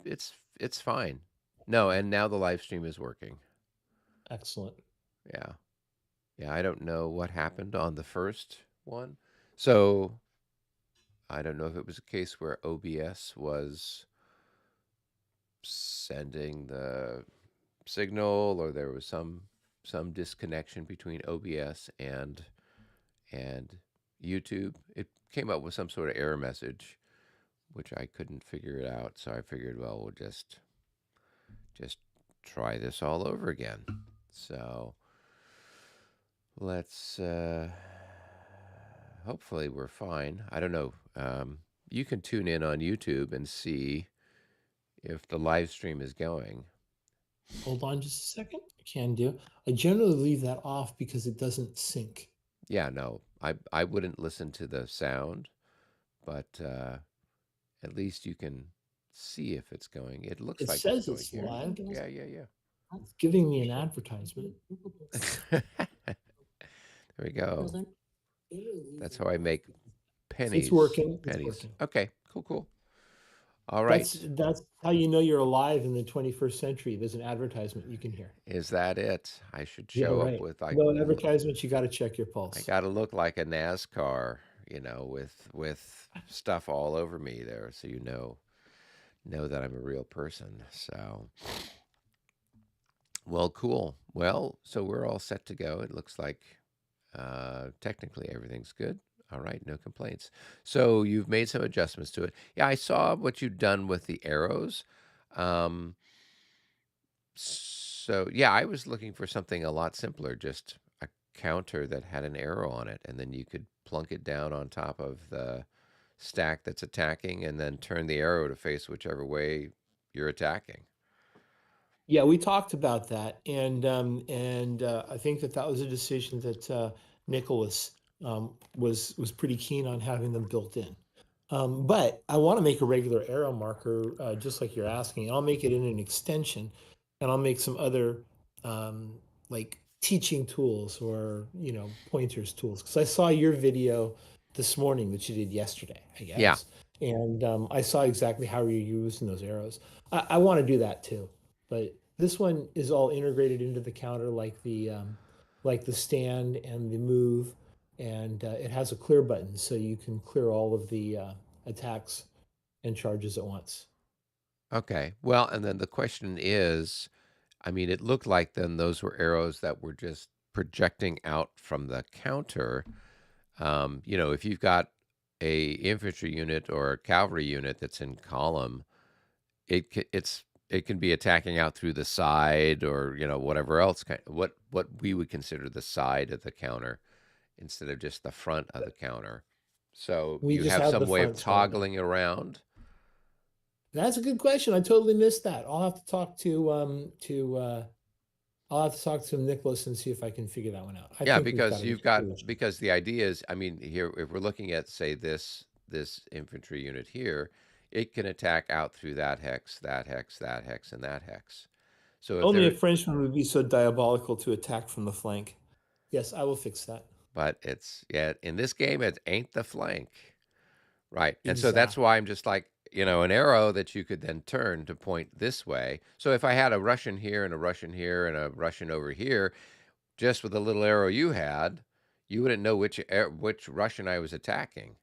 it's fine. No, and now the live stream is working. Excellent. Yeah. Yeah, I don't know what happened on the first one. So I don't know if it was a case where OBS was sending the signal or there was some disconnection between OBS and YouTube. It came up with some sort of error message, which I couldn't figure it out. So I figured, well, we'll just try this all over again. So let's hopefully we're fine. I don't know. You can tune in on YouTube and see if the live stream is going. Hold on just a second. I can do. I generally leave that off because it doesn't sync. Yeah, no, I wouldn't listen to the sound, but at least you can see if it's going. It looks It like it's says going it's here. live. Yeah, yeah, It's giving me an advertisement. yeah. There we go. That's how I make It's pennies. working. It's Pennies. working. Okay, cool, cool. All That's right. that's how you know you're alive in the 21st century. There's an advertisement you can hear. Is that it? I should Yeah, show up right. with like No advertisements, you got to check your I pulse. got to look like a NASCAR, with stuff all over me there, so know that I'm a real person. So, well, cool. Well, so we're all set to go. It looks like technically everything's good. All right, no complaints. So you've made some adjustments to it. Yeah, I saw what you've done with the arrows. Um, so yeah, I was looking for something a lot simpler, just a counter that had an arrow on it, and then you could plunk it down on top of the stack that's attacking, and then turn the arrow to face whichever way you're attacking. Yeah, we talked about that, and I think that that was a decision that Nicholas was pretty keen on having them built in. But I want to make a regular arrow marker, just like you're asking. I'll make it in an extension, and I'll make some other like teaching tools or pointers tools. Because I saw your video this morning that you did yesterday, I Yeah. guess, and I saw exactly how you're using those arrows. I want to do that too, but this one is all integrated into the counter, like the stand and the move, and it has a clear button, so you can clear all of the attacks and charges at once. Okay. Well, and then the question is, I mean, it looked like then those were arrows that were just projecting out from the counter. If you've got a infantry unit or a cavalry unit that's in column, it can be attacking out through the side or whatever else what we would consider the side of the counter instead of just the front of the counter. So do We you just have have some the way of fronts right now. toggling around? That's a good question. I totally missed that. I'll have to talk to Nicholas and see if I can figure that one out. I Yeah, think we've got because a you've got solution. because the idea is, I mean, here if we're looking at say this infantry unit here, it can attack out through that hex, that hex, that hex, and that hex. So if Only a there Frenchman would be so diabolical to attack from the flank. Yes, I will fix that. but it's yeah, in this game it ain't the flank. Right. And so that's Exactly. why I'm just like, an arrow that you could then turn to point this way. So if I had a Russian here and a Russian here and a Russian over here, just with the little arrow you had, you wouldn't know which Russian I was attacking,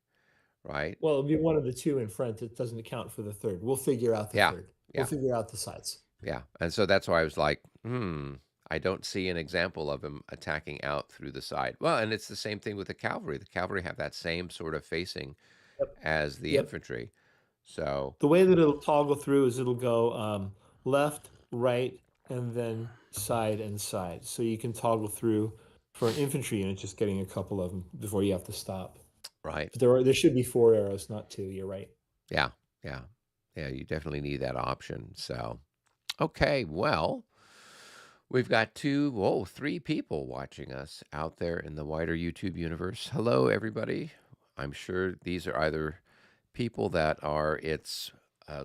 right? Well, it'll be one of the two in front that doesn't account for the third. We'll figure out the Yeah. third. We'll Yeah. figure out the sides. Yeah. And so that's why I was like, I don't see an example of him attacking out through the side. Well, and it's the same thing with the cavalry. The cavalry have that same sort of facing Yep. as the Yep. infantry. So, The way that it'll toggle through is it'll go left, right, and then side and side. So you can toggle through for an infantry unit, just getting a couple of them before you have to stop. right. But there should be four arrows, not two. You're right. Yeah, yeah, yeah. You definitely need that option. So, okay, well, we've got three people watching us out there in the wider YouTube universe. Hello, everybody. I'm sure these are either people that are it's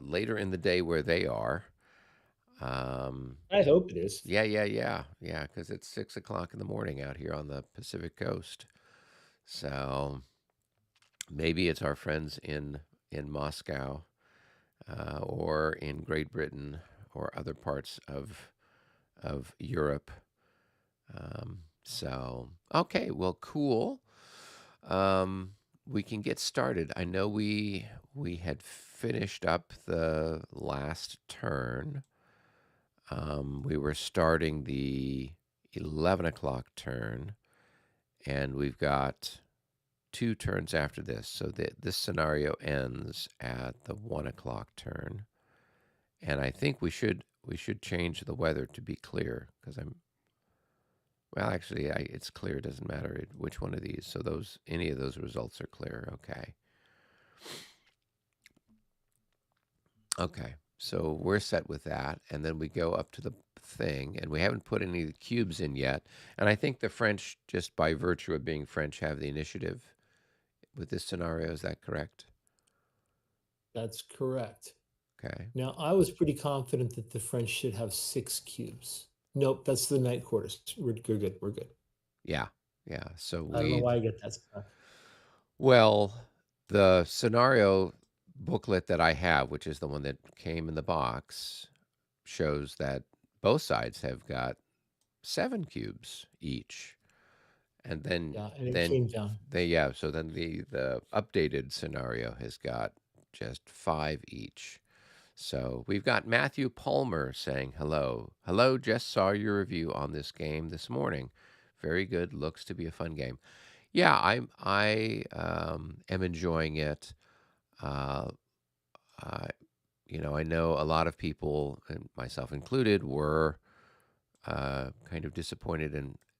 later in the day where they are. Um, I hope it is. yeah, yeah, yeah, yeah, because it's 6 o'clock in the morning out here on the Pacific Coast. So maybe it's our friends in Moscow. or in Great Britain or other parts of Europe. So, okay, well, cool. Um, we can get started. I know we had finished up the last turn. We were starting the 11 o'clock turn, and we've got 2 turns after this. So this scenario ends at the 1 o'clock turn, and I think we should change the weather to be clear because well, actually, it's clear. It doesn't matter which one of these. So any of those results are clear. Okay. Okay. So we're set with that, and then we go up to the thing, and we haven't put any of the cubes in yet. And I think the French, just by virtue of being French, have the initiative with this scenario. Is that correct? That's correct. Okay. Now, I was pretty confident that the French should have 6 cubes. Nope, that's the night quarters. We're good. We're good. Yeah. Yeah. So I don't know why I get that stuff. well, the scenario booklet that I have, which is the one that came in the box, shows that both sides have got 7 cubes each. And then Yeah, and it then came down. so then the updated scenario has got just 5 each. So we've got Matthew Palmer saying hello. Hello, just saw your review on this game this morning. Very good. Looks to be a fun game. Yeah, I am enjoying it. Uh, I, I know a lot of people, and myself included, were kind of disappointed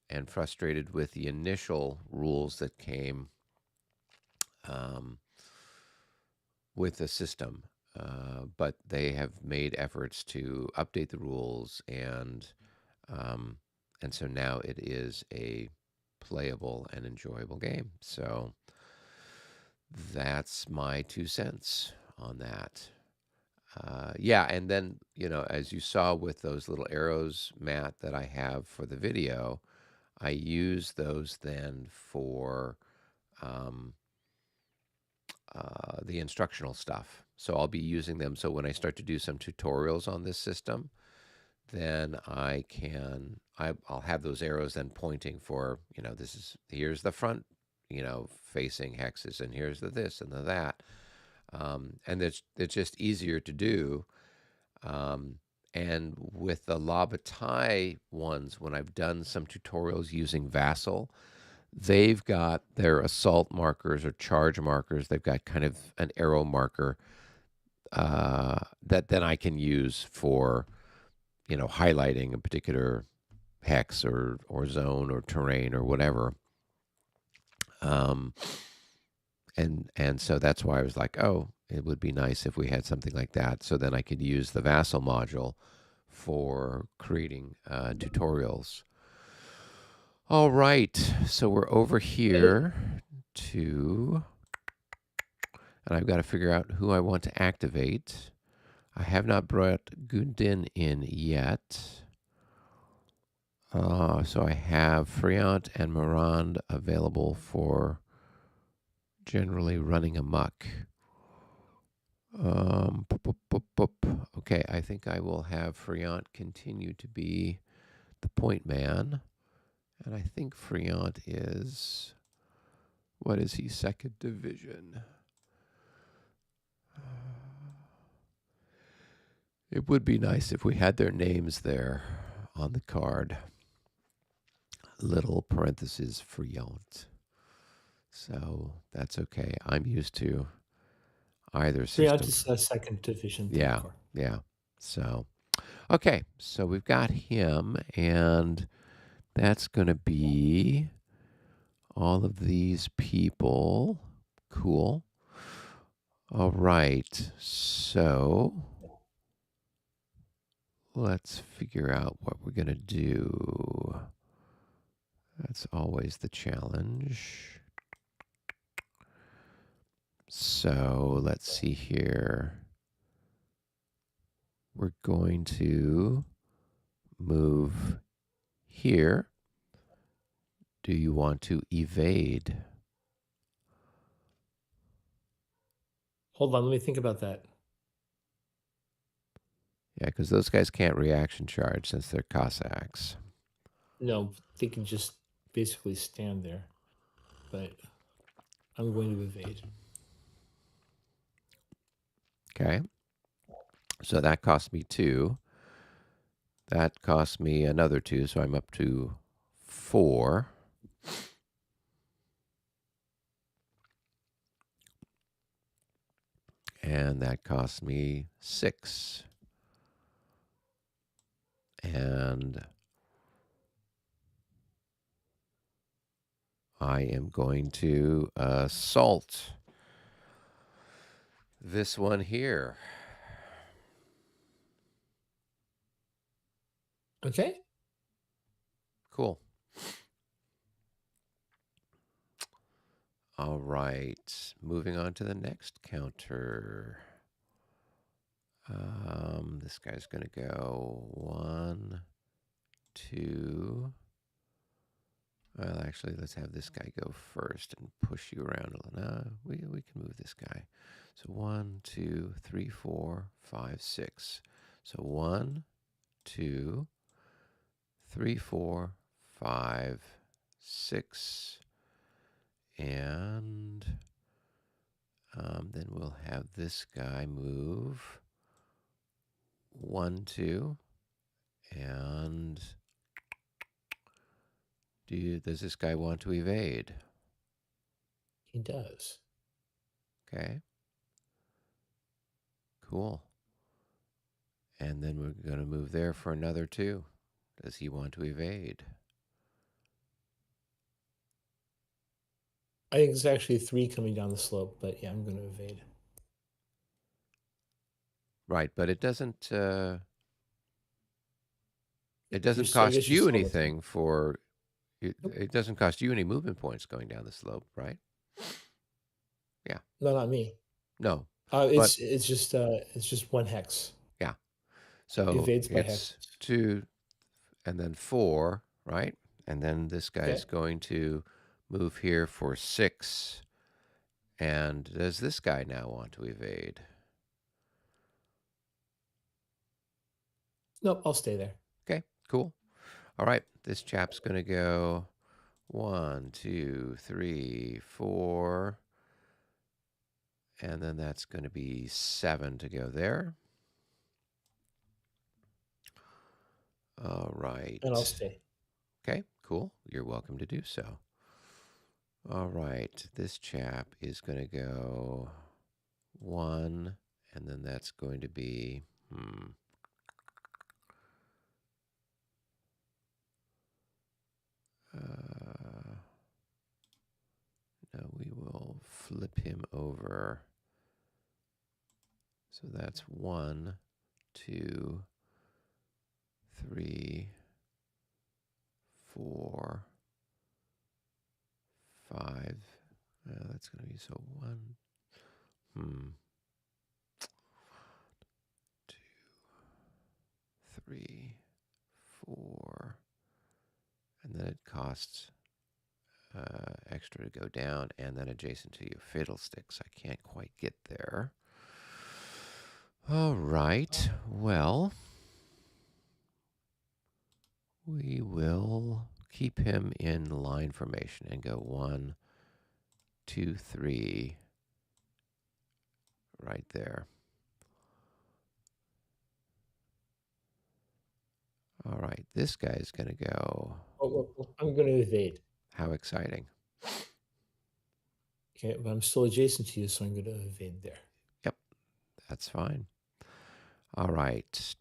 and frustrated with the initial rules that came um, with the system. But they have made efforts to update the rules, um, and so now it is a playable and enjoyable game. So that's my 2 cents on that. Yeah, and then as you saw with those little arrows, Matt, that I have for the video, I use those then for um, the instructional stuff. So I'll be using them. So when I start to do some tutorials on this system, then I'll have those arrows then pointing for, here's the front, facing hexes, and here's the this and the that. And it's just easier to do. And with the Labatai ones, when I've done some tutorials using Vassal, they've got their assault markers or charge markers. They've got kind of an arrow marker that then I can use for, highlighting a particular hex or zone or terrain or whatever. And so that's why I was like, oh, it would be nice if we had something like that. So then I could use the Vassal module for creating tutorials. All right, so we're over here and I've got to figure out who I want to activate. I have not brought Gundin in yet. So I have Friant and Morand available for generally running amok. Okay, I think I will have Friant continue to be the point man. And I think Friant is, what is he, second division? It would be nice if we had their names there on the card. Little parentheses Friant. So that's okay. I'm used to either system. Briantis has second division third Yeah, car. yeah. So, okay. So we've got him, and that's going to be all of these people. Cool. All right. So let's figure out what we're going to do. That's always the challenge. So let's see here. We're going to move here. Do you want to evade? Hold on, let me think about that. Yeah, because those guys can't reaction charge since they're Cossacks. No, they can just basically stand there. But I'm going to evade. Okay. So that cost me 2. That cost me another 2, so I'm up to 4. And that cost me 6. And I am going to assault this one here. Okay. Cool. All right. Moving on to the next counter. This guy's going to go 1, 2. Well, actually, let's have this guy go first and push you around a little. No, we can move this guy. So 1, 2, 3, 4, 5, 6. So 1, 2, 3, 4, 5, 6. And then we'll have this guy move 1, 2. And does this guy want to evade? He does. Okay. Cool. And then we're going to move there for another 2. Does he want to evade? I think it's actually 3 coming down the slope, but yeah, I'm going to evade. Right, but it doesn't I cost guess you're you still with me. anything for Nope. it doesn't cost you any movement points going down the slope, right? Yeah. No, not me. No. Uh, But it's it's just uh it's just 1 hex. yeah. So Evades by it's hexes. 2 and then 4, right? And then this guy's Okay. going to move here for 6. And does this guy now want to evade? Nope, I'll stay there. Okay, cool. All right, this chap's going to go 1, 2, 3, 4. And then that's going to be 7 to go there. All right. And I'll stay. Okay, cool. You're welcome to do so. All right, this chap is going to go 1, and then that's going to be, no, we will flip him over. So that's 1, 2, 3, 4, 5. That's going to be so 1, 2, 3, 4. And then it costs extra to go down, and then adjacent to you, fiddlesticks. I can't quite get there. All right. Well, we will keep him in line formation and go 1, 2, 3 right there. All right. This guy's going to go. Oh, I'm going to evade. How exciting. Okay, but I'm still adjacent to you, so I'm going to evade there. Yep, that's fine. All right.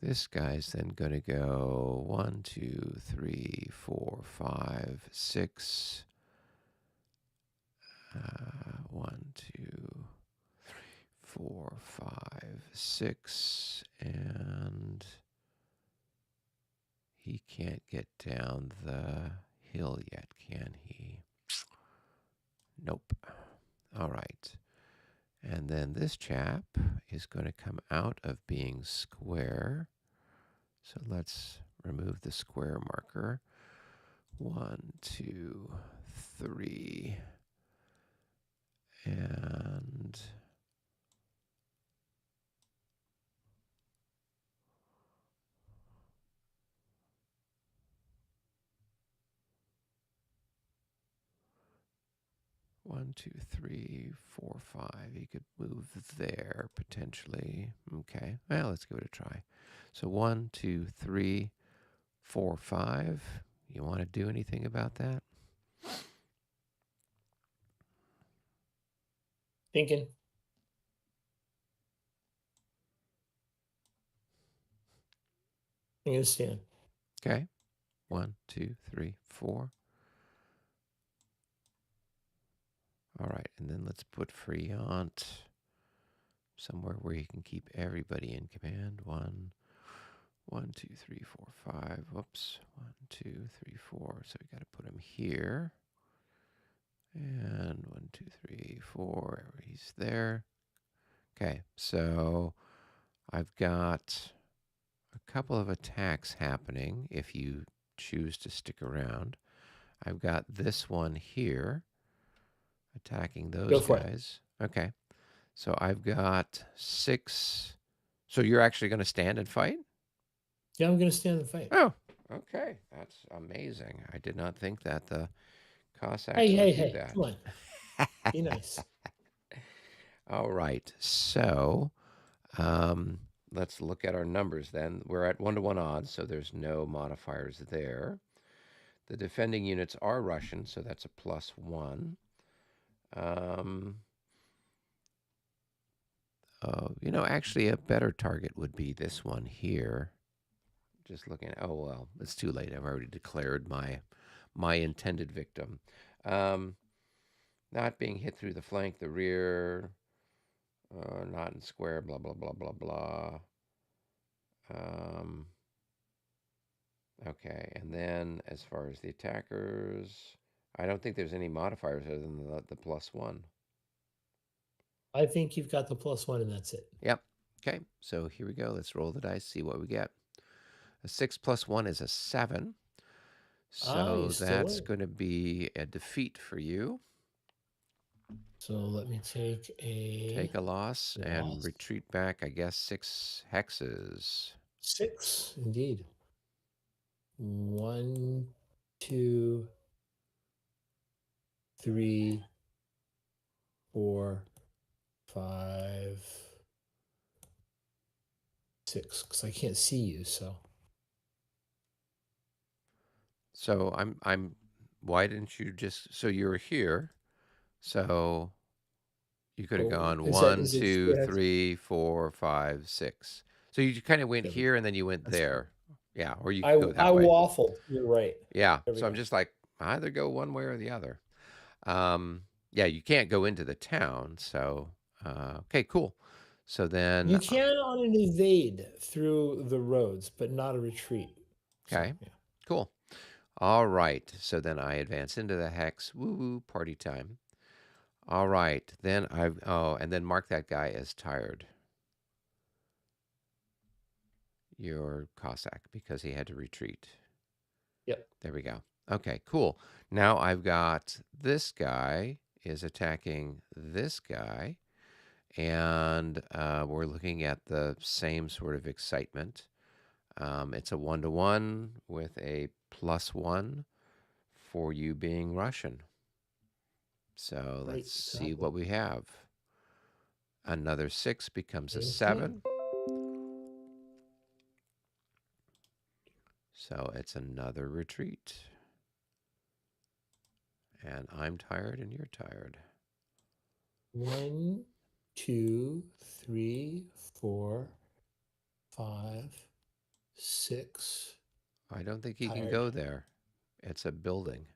This guy's then going to go 1, 2, 3, 4, 5, 6. 1, 2, 3, 4, 5, 6. And he can't get down the hill yet, can he? Nope. All right. And then this chap is going to come out of being square. So let's remove the square marker. 1, 2, 3. And 1, 2, 3, 4, 5. He could move there potentially. Okay. Well, let's give it a try. So 1, 2, 3, 4, 5. You want to do anything about that? Thinking. I'm gonna stand. Okay. 1, 2, 3, 4. All right. And then let's put Friant somewhere where you can keep everybody in command. 1, 1, 2, 3, 4, 5. Whoops. 1, 2, 3, 4. So we got to put him here. And 1, 2, 3, 4. He's there. Okay. So I've got a couple of attacks happening if you choose to stick around. I've got this one here attacking Go those for it. guys. Okay. So I've got 6. So you're actually going to stand and fight? Yeah, I'm gonna stand and fight. Oh, okay. That's amazing. I did not think that the Hey, Cossacks hey, would do hey! that. Come on, be nice. All right. So let's look at our numbers then. We're at 1-to-1 odds, so there's no modifiers there. The defending units are Russian, so that's a +1. Actually, a better target would be this one here. Just looking at, oh, well, it's too late. I've already declared my intended victim. Not being hit through the flank, the rear, not in square, blah, blah, blah, blah, blah. Okay, and then as far as the attackers, I don't think there's any modifiers other than the +1. I think you've got the +1, and that's it. Yep. Okay, so here we go. Let's roll the dice, see what we get. A 6 + 1 is a 7. You So still that's win. going to be a defeat for you. So let me take a Take a loss and loss. retreat back, I guess, 6 hexes. 6, indeed. 1, 2, 3, 4, 5, 6. Because I can't see you, so. So why didn't you just, so you're here, so you could have Oh, gone is 1, it 2, square hex? 3, 4, 5, 6. So you kind of went There we go. here and then you went That's fine. there. Yeah, or you I could go I that way. waffled. You're right. Yeah, There we so I'm go. just like, either go one way or the other. Yeah, you can't go into the town, so, okay, cool. So then, You can on an evade through the roads, but not a retreat. So okay, yeah. cool. All right, so then I advance into the hex. Woo woo, party time. All right, then and then mark that guy as tired. Your Cossack, because he had to retreat. Yep. There we go. Okay, cool. Now I've got this guy is attacking this guy, and we're looking at the same sort of excitement. It's a 1-to-1 with a +1 for you being Russian. So Right. let's see Exactly. what we have. Another 6 becomes a Same thing. 7. So it's another retreat. And I'm tired and you're tired. 1, 2, 3, 4, 5, 6. I don't think he can Tired. go there. It's a building.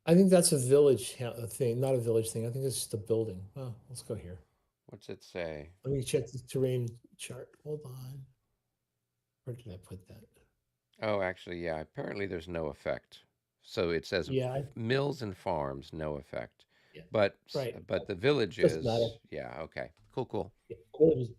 I think that's a village thing, not a village thing. I think it's just a building. Oh, let's go here. What's it say? Let me check the terrain chart. Hold on. Where did I put that? Oh, actually, yeah. Apparently, there's no effect. So it says Yeah, mills and farms, no effect. yeah, But right. but the village Doesn't matter. is, yeah, okay. Cool, cool. Yeah, villages.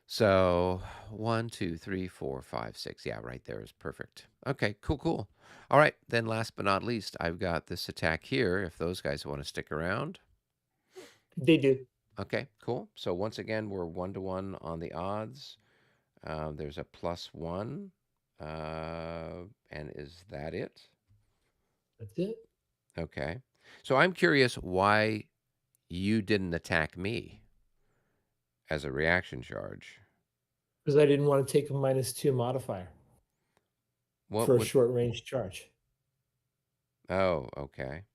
So 1, 2, 3, 4, 5, 6. Yeah, right there is perfect. Okay, cool, cool. All right, then last but not least, I've got this attack here. If those guys want to stick around. They do. Okay, cool. So once again, we're 1-to-1 on the odds. There's a +1. And is that it? That's it. Okay. So I'm curious why you didn't attack me as a reaction charge. Because I didn't want to take a -2 modifier What for a would? short range charge. Oh, okay.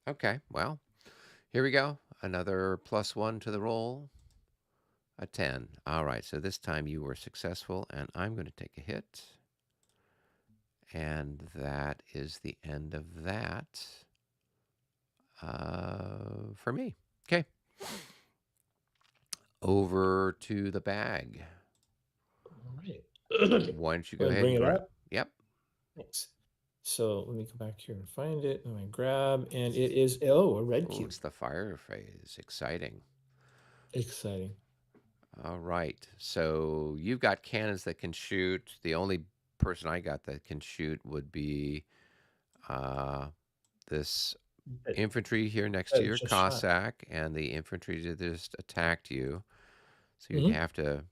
Okay. Well, here we go. Another +1 to the roll. A 10. All right. So this time you were successful, and I'm going to take a hit. And that is the end of that for me. Okay. Over to the bag. All right. Why don't you Go go ahead and ahead bring and it grab? up. Yep. Thanks. So let me go back here and find it. And I grab, and it is, oh, a red Oh, cube. it's the fire phase. Exciting. Exciting. All right. So you've got cannons that can shoot. The only person I got that can shoot would be uh, this That, infantry here next to that your just shot. Cossack and the infantry that just attacked you. So you'd Hmm. have to,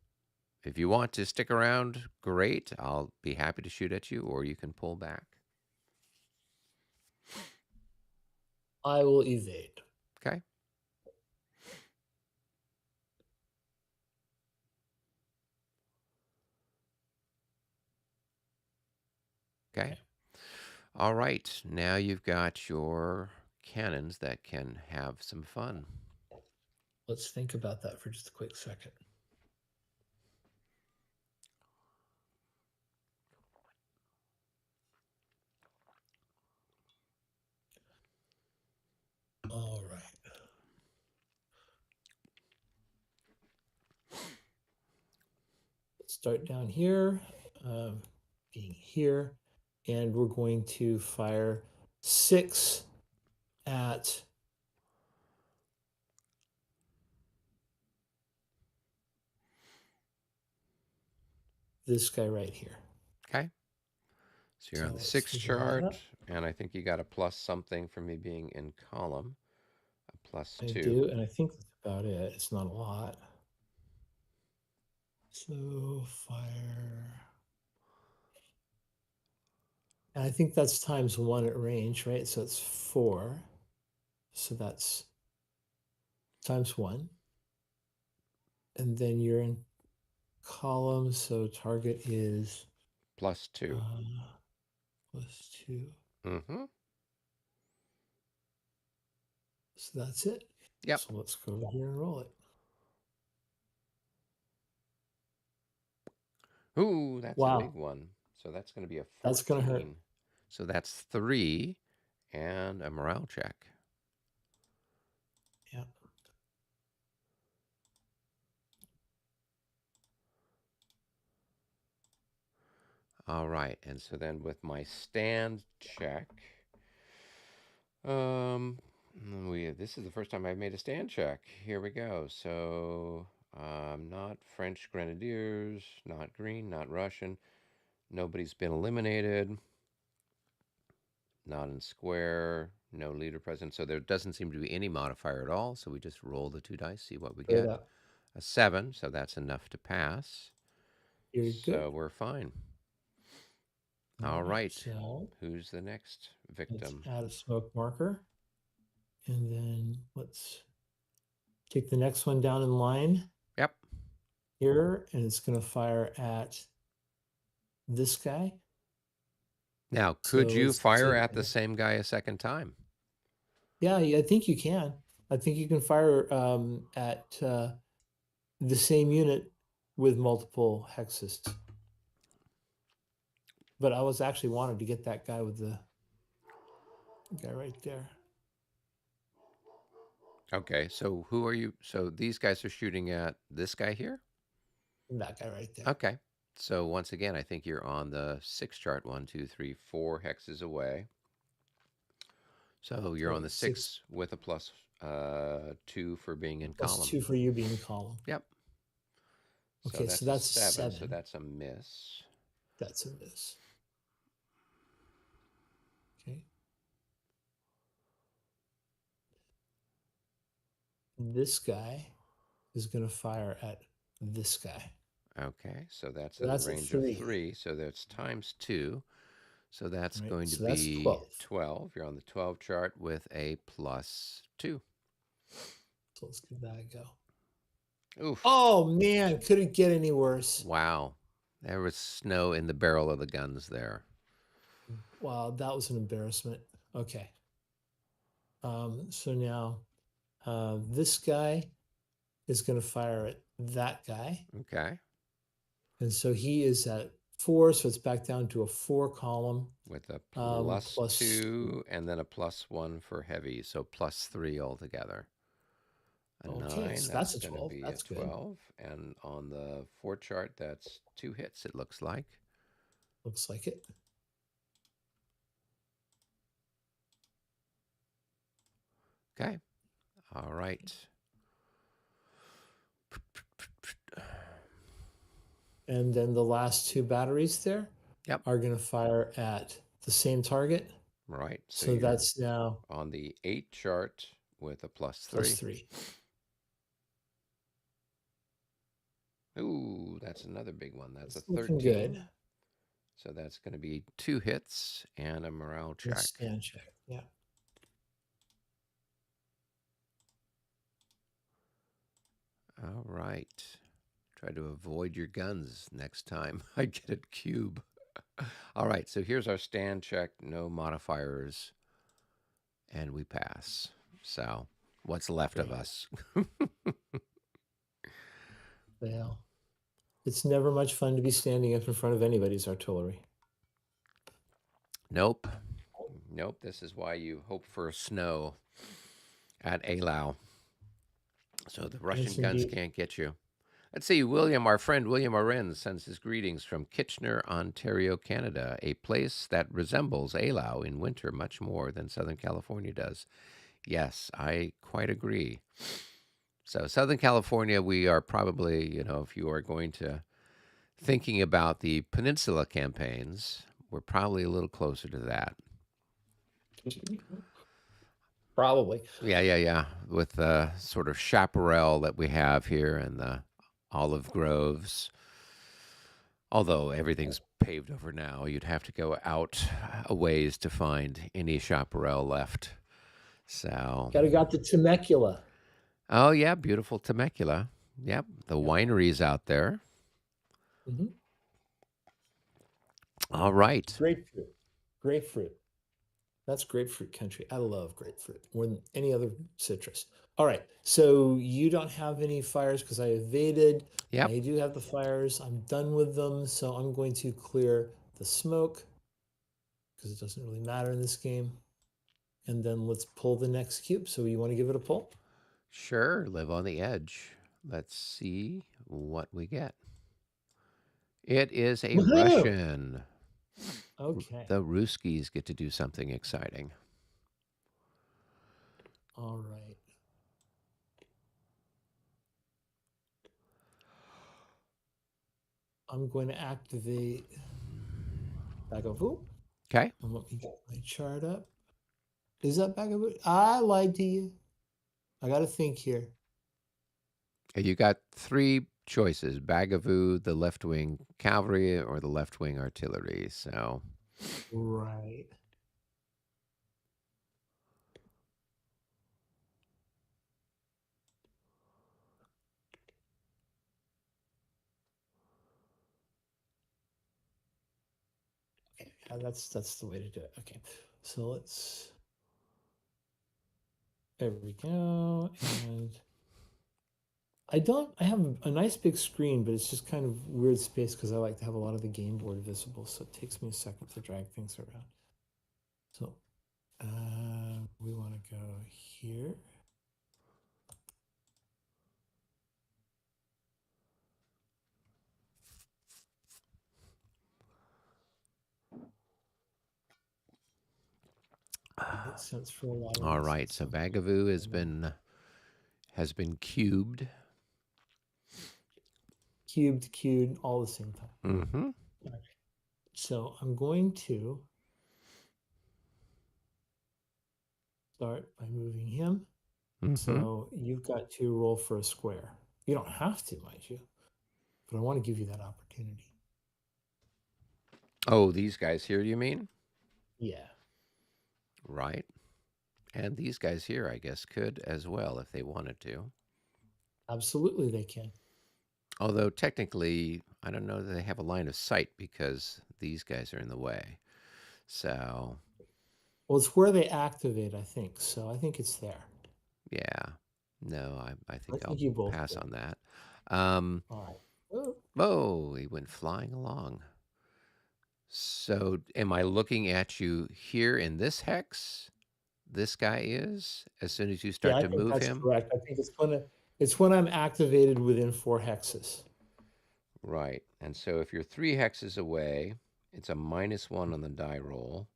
if you want to stick around, great. I'll be happy to shoot at you, or you can pull back. I will evade. Okay. Okay. Okay. All right. Now you've got your cannons that can have some fun. Let's think about that for just a quick second. All right. Let's start down here, being here, and we're going to fire 6 at this guy right here. Okay. So you're on So the let's 6 figure that chart, out. and I think you got a plus something for me being in column, a plus I 2. do, and I think that's about it. It's not a lot. So fire. And I think that's times 1 at range, right? So it's 4. So that's times 1. And then you're in column, so target is Plus 2. +2. Mm-hmm. So that's it. Yep. So let's go over here and roll it. Ooh, that's a big Wow, one. So that's going to be a that's gonna hurt. 14. So that's 3 and a morale check. Yeah. All right. And so then with my stand check, this is the first time I've made a stand check. Here we go. So not French Grenadiers, not green, not Russian. Nobody's been eliminated. Not in square. No leader present. So there doesn't seem to be any modifier at all. So we just roll the 2 dice, see what we Straight get. up. A 7. So that's enough to pass. You're good. So we're fine. All All right. right. So Who's the next let's victim? add a smoke marker. And then let's take the next one down in line Yep. here. And it's going to fire at this guy. Now, could So you let's fire take at the that. same guy a second time? Yeah, I think you can. I think you can fire at the same unit with multiple hexes. But I was actually wanted to get that guy with the guy right there. Okay. So who are you? So these guys are shooting at this guy here? And that guy right there. Okay. So once again, I think you're on the 6 chart. 1, 2, 3, 4 hexes away. So you're on So the 6 6 with a plus 2 for being in plus column. 2 for you being column. Yep. So Okay, so that's a that's 7. So 7. that's a miss. That's a miss. Okay. This guy is going to fire at this guy. Okay. So that's So at a that's a range of 3. 3. So that's times 2. So that's Right. going to So that's be 12. 12. You're on the 12 chart with a +2. So let's give that a go. Oof. Oh man, could it get any worse? Wow. There was snow in the barrel of the guns there. Wow, that was an embarrassment. Okay. So now this guy is going to fire at that guy. Okay. And so he is at 4, so it's back down to a 4 column. With a Plus, +2 and then a +1 for heavy. So +3 altogether. A okay, 9, so that's that's a going to 12. be a That's good. 12. And on the 4 chart, that's 2 hits, it looks like. Looks like it. Okay. All right. And then the last 2 batteries there Yep. are going to fire at the same target. Right. So So you're that's now on the 8 chart with a +3. +3. Ooh, that's another big one. That's a It's looking good. 13. So that's going to be 2 hits and a morale And check. stand check. Yeah. All right. Try to avoid your guns next time I get a cube. All right, so here's our stand check, no modifiers, and we pass. So, what's left of Great. us? Well, it's never much fun to be standing up in front of anybody's artillery. Nope. Nope. This is why you hope for snow at Eylau. So the Russian Yes, guns indeed. can't get you. Let's see, William, our friend William Arens sends his greetings from Kitchener, Ontario, Canada, a place that resembles Eylau in winter much more than Southern California does. Yes, I quite agree. So Southern California, we are probably, if you are going to thinking about the peninsula campaigns, we're probably a little closer to that. Probably. Yeah. With the sort of chaparral that we have here and the olive groves. Although everything's paved over now, you'd have to go out a ways to find any chaparral left. So, Gotta got the Temecula. oh yeah, beautiful Temecula. Yep, the Yep. wineries out there. Mhm. All right. Grapefruit. Grapefruit. That's grapefruit country. I love grapefruit more than any other citrus. All right. So you don't have any fires because I evaded. Yep. I do have the fires. I'm done with them. So I'm going to clear the smoke because it doesn't really matter in this game. And then let's pull the next cube. So you want to give it a pull? Sure, live on the edge. Let's see what we get. It is a Woohoo! Russian. Okay. The Ruskies get to do something exciting. All right. I'm going to activate Davout. Okay. And let me get my chart up. Is that Davout? I lied to you. I got to think here. You got 3 choices: Bagavoo, the left wing cavalry, or the left wing artillery. So, Right. Okay. Yeah, that's the way to do it. Okay. So let's. There we go. And I have a nice big screen, but it's just kind of weird space because I like to have a lot of the game board visible. So it takes me a second to drag things around. So we want to go here. Makes sense for a lot of all reasons. right. So Bagavoo has been cubed. Cubed, all the same time. Mm-hmm. Okay. So I'm going to start by moving him. Mm-hmm. So you've got to roll for a square. You don't have to, mind you, but I want to give you that opportunity. Oh, these guys here, you mean? Yeah, right? And these guys here, I guess, could as well if they wanted to. absolutely they can. Although technically, I don't know that they have a line of sight because these guys are in the way. So, Well, it's where they activate, I think. So I think it's there. yeah. No, I I think think I'll you both pass do. on that. All right. Oh, Oh, he went flying along. So, am I looking at you here in this hex? This guy is, as soon as you yeah, start I to think move that's him? correct. I think it's when I'm activated within 4 hexes. Right. And so if you're 3 hexes away, it's a -1 on the die roll.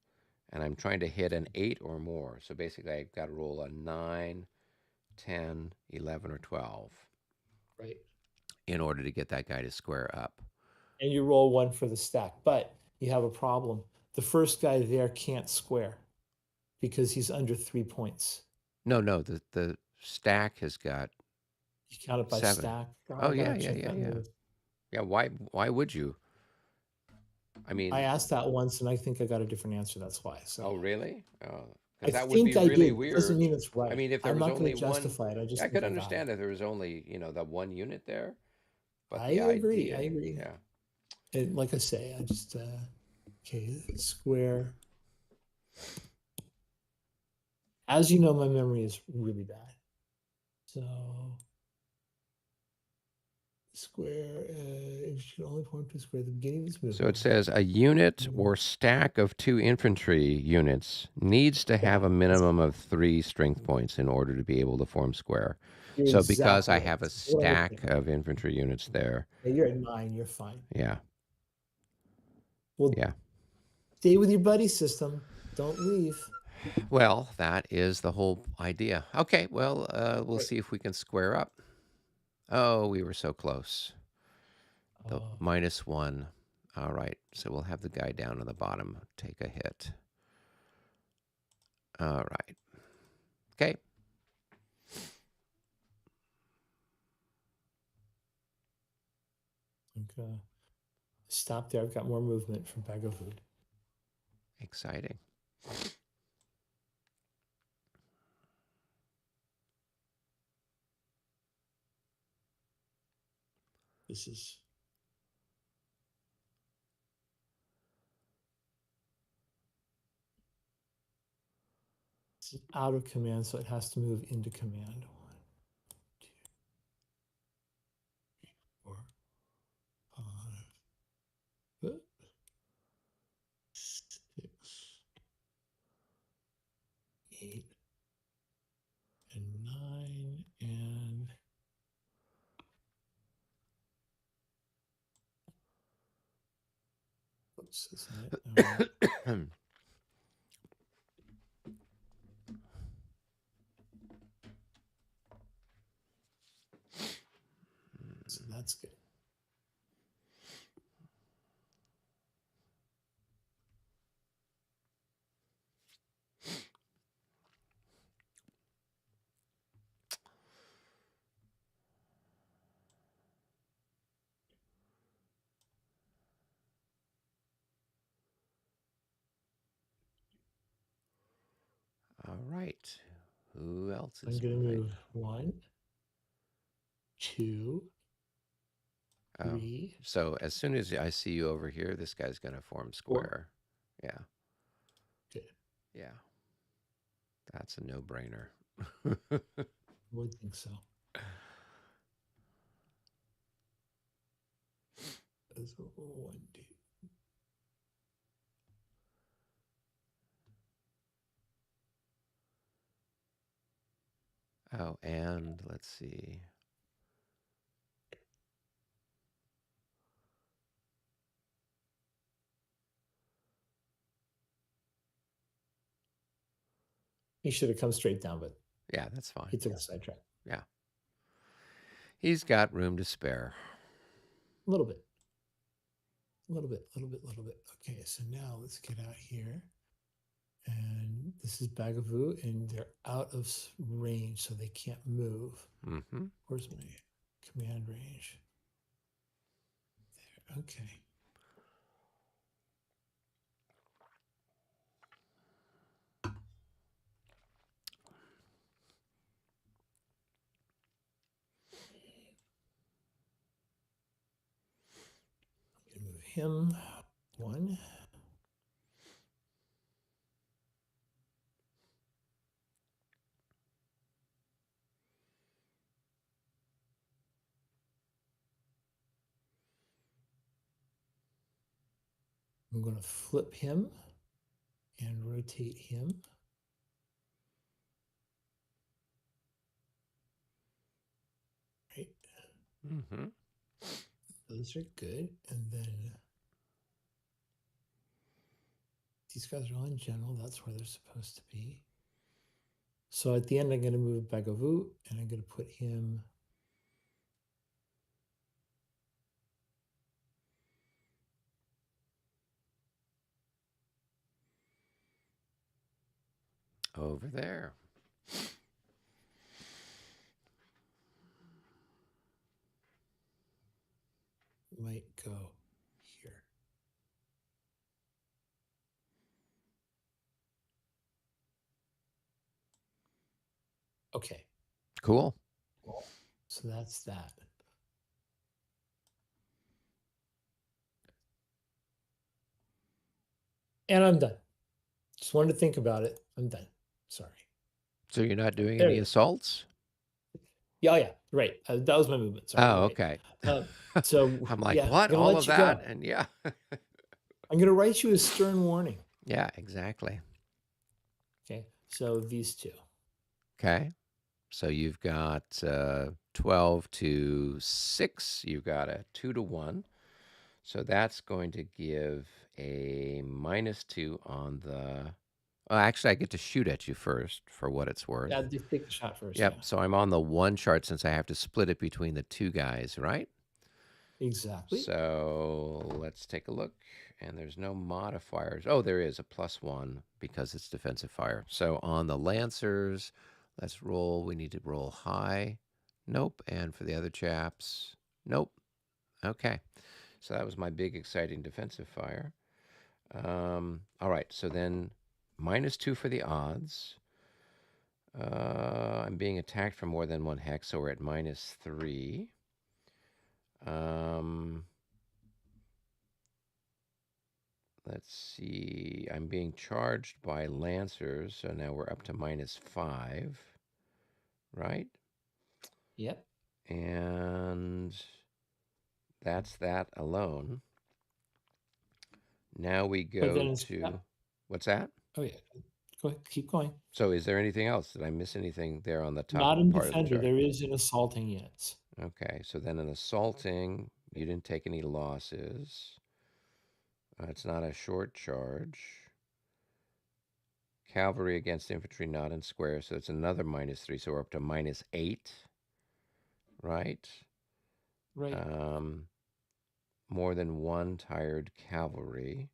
And I'm trying to hit an 8 or more. So basically, I've got to roll a 9, 10, 11, or 12 Right. in order to get that guy to square up. And you roll one for the stack, but you have a problem. The first guy there can't square because he's under 3 points. No, no, the stack has got You count it by 7. stack. Oh, I gotta yeah, yeah, check yeah, that yeah. move. Yeah, why would you? I I mean, asked that once and I think I got a different answer. That's why. So oh, really? Oh, I because that would be think I really did. It doesn't weird. mean it's I right. mean, if there I'm was not going only to one, justify it. I yeah, just I think could I got it. understand if there was only, that one unit there, but I the agree. I idea, agree. yeah. And like I say, I just okay, square. As you know, my memory is really bad. So square, it should only point to square at the beginning of this So it movement. says a unit Mm, or stack of 2 infantry units needs to have yeah, a minimum of 3 strength points in order to be able to form square. you're So because exactly I right. have a That's what I was stack thinking. of infantry units there, Yeah, you're at 9. You're fine. yeah, Well, yeah. stay with your buddy system. Don't leave. Well, that is the whole idea. Okay, well, we'll Right. see if we can square up. Oh, we were so close. The Oh, -1. All right, so we'll have the guy down on the bottom take a hit. All right. Okay. okay. Stop there. I've got more movement from Bag of Food. Exciting. This is out of command, so it has to move into command. 1, 2, 4, 5, 6, 8, and 9, and oops, isn't it? So that's good. All right. Who else I'm is gonna moving? move 1, 2, Oh, 3, so as soon as I see you over here, this guy's going to form 4. square. Yeah, Good. yeah. That's a no-brainer. Would think so. That's 1, 2. Oh, and let's see. He should have come straight down, but Yeah, that's fine. he took a sidetrack. Yeah. He's got room to spare. A little bit. A little bit, little bit, little bit. Okay, so now let's get out here. And this is Bagavoo, and they're out of range, so they can't move. Mm-hmm. Where's my command range? There. Okay. him 1. I'm going to flip him and rotate him. Right. Mm-hmm. Those are good. And then these guys are all in general. That's where they're supposed to be. So at the end, I'm going to move Davout, and I'm going to put him Over there. might go here. Okay. Cool. So that's that. And I'm done. Just wanted to think about it. I'm done. Sorry. So you're not doing There any it is. assaults? Yeah, oh, yeah. Right. That was my movement. Sorry. You're Oh, right. okay. So I'm like, yeah, what? I'm going to All let of you that? go. And yeah. I'm going to write you a stern warning. Yeah, exactly. Okay. So these two. Okay. So you've got 12 to 6. You've got a 2 to 1. So that's going to give a -2 on the. Oh, actually, I get to shoot at you first for what it's Yeah, worth. just take the shot first. Yeah. Yep. So I'm on the 1 chart since I have to split it between the 2 guys, right? Exactly. So let's take a look. And there's no modifiers. Oh, there is a +1 because it's defensive fire. So on the Lancers, let's roll. We need to roll high. Nope. And for the other chaps, nope. Okay. So that was my big, exciting defensive fire. All right. So then -2 for the odds. I'm being attacked for more than 1 hex, so we're at -3. Let's see. I'm being charged by Lancers, so now we're up to -5, right? Yep. And that's that alone. Now we But go then it's to, what's that? oh yeah. Go ahead. Keep going. So is there anything else? Did I miss anything there on the top Not in part of the defender. chart? There is an assaulting units. Okay, so then in assaulting, you didn't take any losses. It's not a short charge. Cavalry against infantry not in square, so it's another -3, so we're up to -8, right? Right. More than 1 tired cavalry.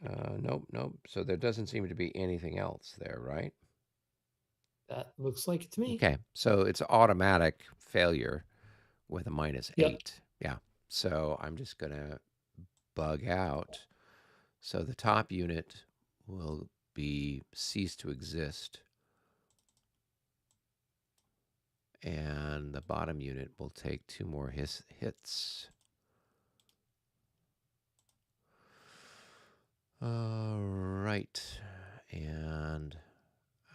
Nope, nope. So there doesn't seem to be anything else there, right? That looks like it to me. Okay, so it's automatic failure with a Yep. -8. Yeah, so I'm just going to bug out. So the top unit will be cease to exist, and the bottom unit will take 2 more hits. All right, and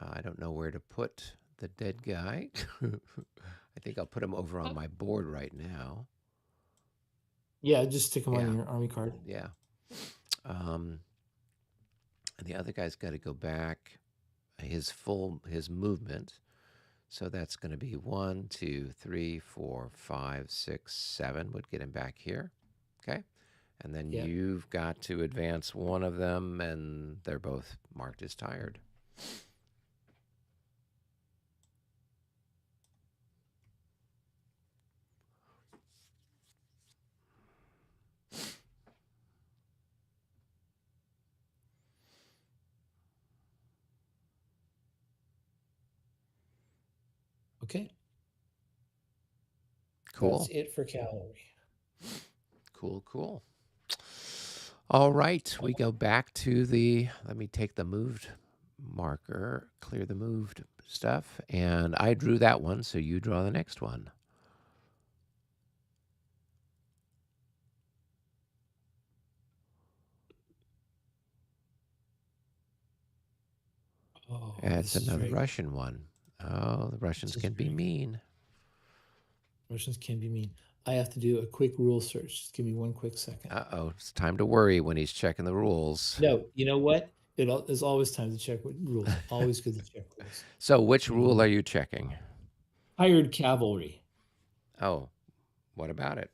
I don't know where to put the dead guy. I think I'll put him over on my board right now. Yeah, just stick them Yeah. on your army card. Yeah. And the other guy's got to go back his movement. So that's going to be 1, 2, 3, 4, 5, 6, 7 would get him back here. Okay. And then Yeah. you've got to advance one of them, and they're both marked as tired. Okay. That's Cool. it for cavalry. Cool, cool. All right, we go back to the, let me take the moved marker, clear the moved stuff, and I drew that one, so you draw the next one. Oh, It's this is another very good. Russian one. Oh, the This Russians is can be very good. mean. Russians can be mean. I have to do a quick rule search. Just give me one quick second. Uh-oh, it's time to worry when he's checking the rules. No, you know what? There's always time to check rules. Always good to check rules. So which rule Um, are you checking? Tired cavalry. Oh, what about it?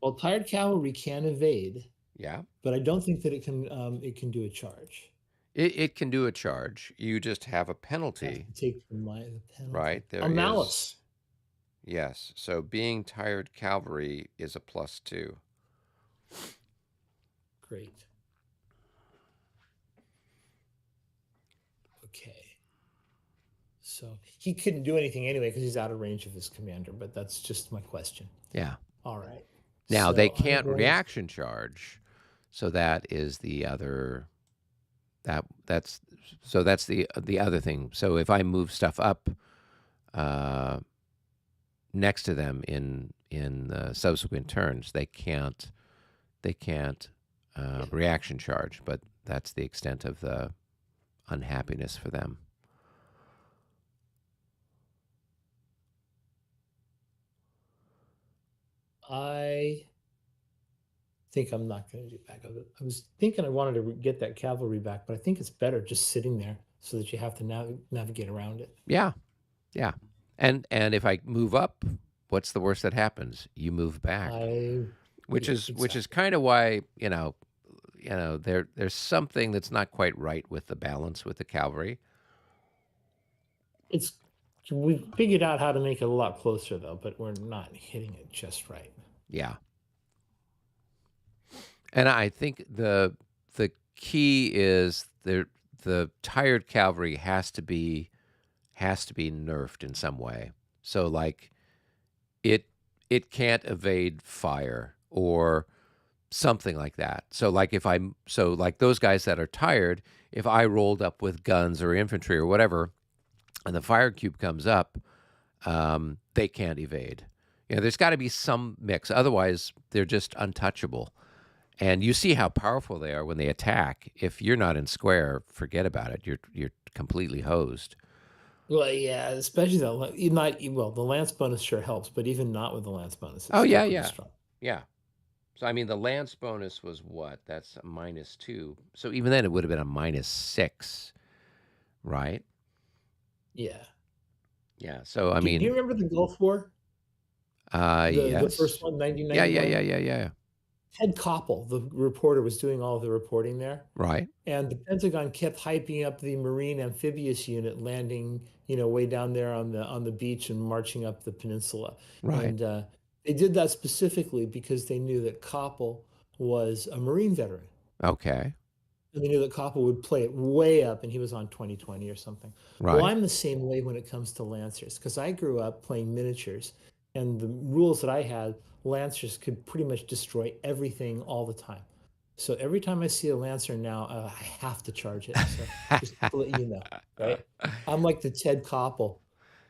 Well, tired cavalry can evade, Yeah, but I don't think that it can do a charge. it can do a charge. You just have a Has penalty, to take the penalty. right? There A is, malice. yes. So being tired cavalry is a +2. Great. Okay. So he couldn't do anything anyway because he's out of range of his commander, but that's just my question. Yeah. All right. Now they So I'm can't going to, reaction charge, so that is the other that's so that's the other thing. So if I move stuff up uh, next to them in the subsequent turns, they can't yeah. reaction charge, but that's the extent of the unhappiness for them. I think I'm not going to do back of it. I was thinking I wanted to get that cavalry back, but I think it's better just sitting there so that you have to navigate around it. Yeah, yeah. And if I move up, what's the worst that happens? You move back, which Yeah, is exactly. kind of why there's something that's not quite right with the balance with the cavalry. It's we figured out how to make it a lot closer though, but we're not hitting it just right. Yeah, and I think the key is the tired cavalry has to be nerfed in some way. So like it it can't evade fire or something like that. So like those guys that are tired, if I rolled up with guns or infantry or whatever, and the fire cube comes up, they can't evade. There's got to be some mix. Otherwise, they're just untouchable. And you see how powerful they are when they attack. If you're not in square, forget about it. You're completely hosed. Well, yeah, especially though, you not well, the lance bonus sure helps, but even not with the lance bonus, it's Oh still yeah, pretty yeah, strong. yeah. So I mean, the lance bonus was what? That's a -2. So even then, it would have been a -6, right? Yeah. Yeah. So I Do you mean, remember the Gulf War? The first yes. one, Yeah, yeah, yeah, 1991? yeah, yeah. Ted Koppel, the reporter, was doing all of the reporting there. Right, And the Pentagon kept hyping up the Marine Amphibious Unit landing, way down there on the beach and marching up the peninsula. right. And they did that specifically because they knew that Koppel was a Marine veteran. Okay, And they knew that Koppel would play it way up, and he was on 2020 or something. Well, right. I'm the same way when it comes to Lancers because I grew up playing miniatures, and the rules that I had, Lancers could pretty much destroy everything all the time. So every time I see a Lancer now, I have to charge it. So just to let you know, right? I'm like the Ted Koppel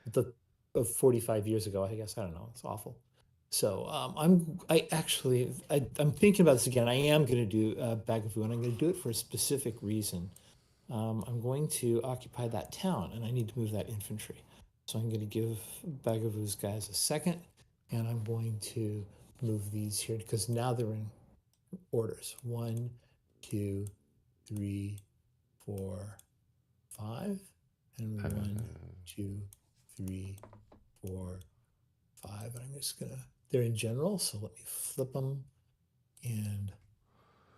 the of 45 years ago, I guess. I don't know. It's awful. So I'm thinking about this again. I am going to do Bagavoo, and I'm going to do it for a specific reason. I'm going to occupy that town, and I need to move that infantry. So I'm going to give Bagavoo's guys a second, and I'm going to move these here because now they're in orders. 1, 2, 3, 4, 5, and 1, 2, 3, 4, 5. I'm just gonna, they're in general, so let me flip them and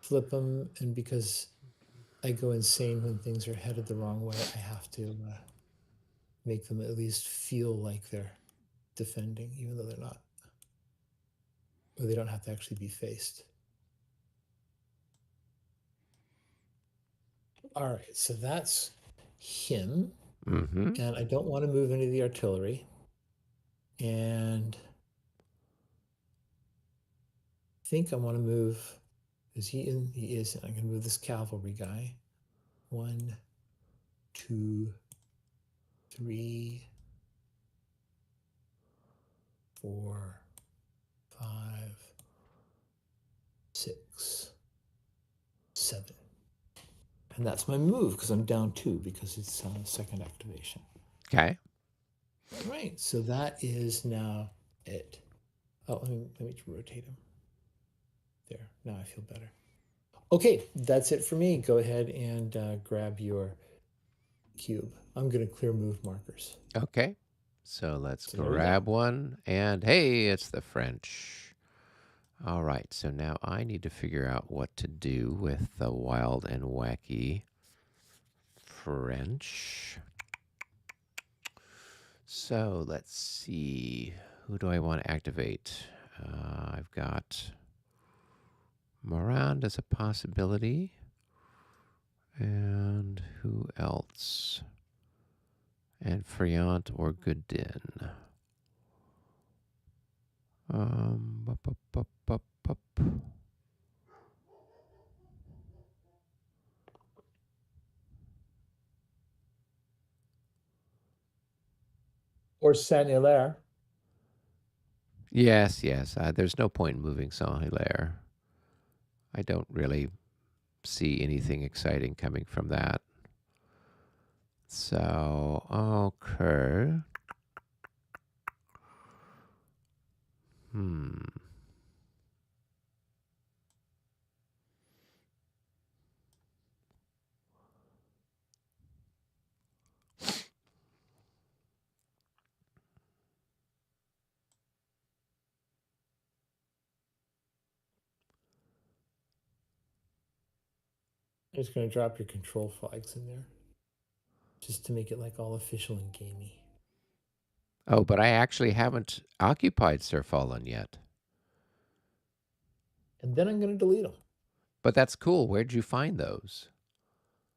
flip them. And because I go insane when things are headed the wrong way, I have to make them at least feel like they're defending, even though they're not, or they don't have to actually be faced. All right, so that's him. Mm-hmm. And I don't want to move any of the artillery. And I think I want to move, is he in? He is. I'm going to move this cavalry guy. 1, 2, 3, 4, 5, 6, 7. And that's my move because I'm down 2 because it's second activation. Okay. All right, so that is now it. Oh, let me rotate him. There, now I feel better. Okay, that's it for me. Go ahead and grab your cube. I'm going to clear move markers. Okay. So let's So there we go. grab one. And hey, it's the French. All right. So now I need to figure out what to do with the wild and wacky French. So let's see. Who do I want to activate? I've got Morand as a possibility. And who else? And Friant or Goodin. Bup, bup, bup, bup, bup. Or Saint-Hilaire. Yes, yes. There's no point in moving Saint-Hilaire. I don't really see anything exciting coming from that. So, okay. I'm just going to drop your control flags in there just to make it like all official and gamey. Oh, but I actually haven't occupied Sir Fallen yet. And then I'm going to delete them. But that's cool. Where'd you find those?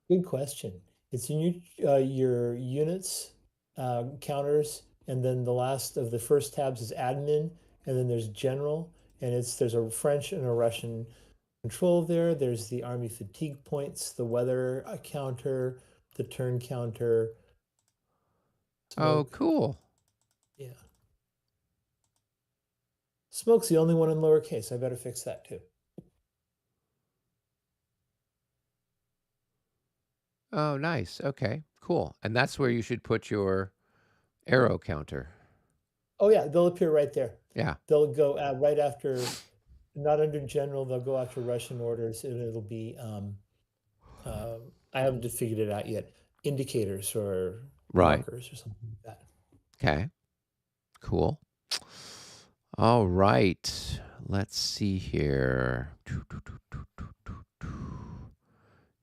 Good question. It's in your units, counters, and then the last of the first tabs is admin, and then there's general, and there's a French and a Russian control there. There's the army fatigue points, the weather counter, the turn counter. Oh, Smoke. cool. Yeah. Smoke's the only one in lowercase. I better fix that too. Oh, nice. Okay, cool. And that's where you should put your arrow counter. Oh yeah, they'll appear right there. Yeah. They'll go right after, not under general. They'll go after Russian orders, and it'll be I haven't just figured it out yet. Indicators or Right. markers or something like that. Okay. Cool. All right. Let's see here.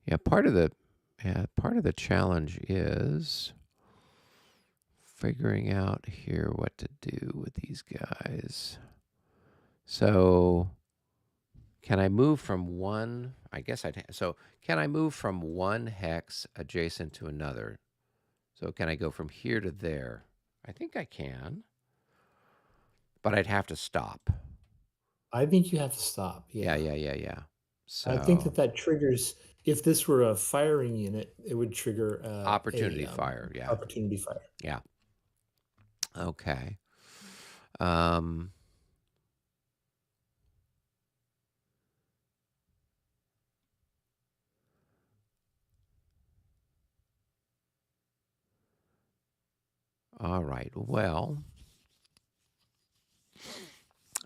Yeah, part of the challenge is figuring out here what to do with these guys. So, can I move from one? I guess so can I move from one hex adjacent to another? So can I go from here to there? I think I can, but I'd have to stop. I think you have to stop. Yeah. Yeah. I think So that triggers. If this were a firing unit, it would trigger opportunity fire. Yeah. opportunity fire. Yeah. Okay. All right. Well,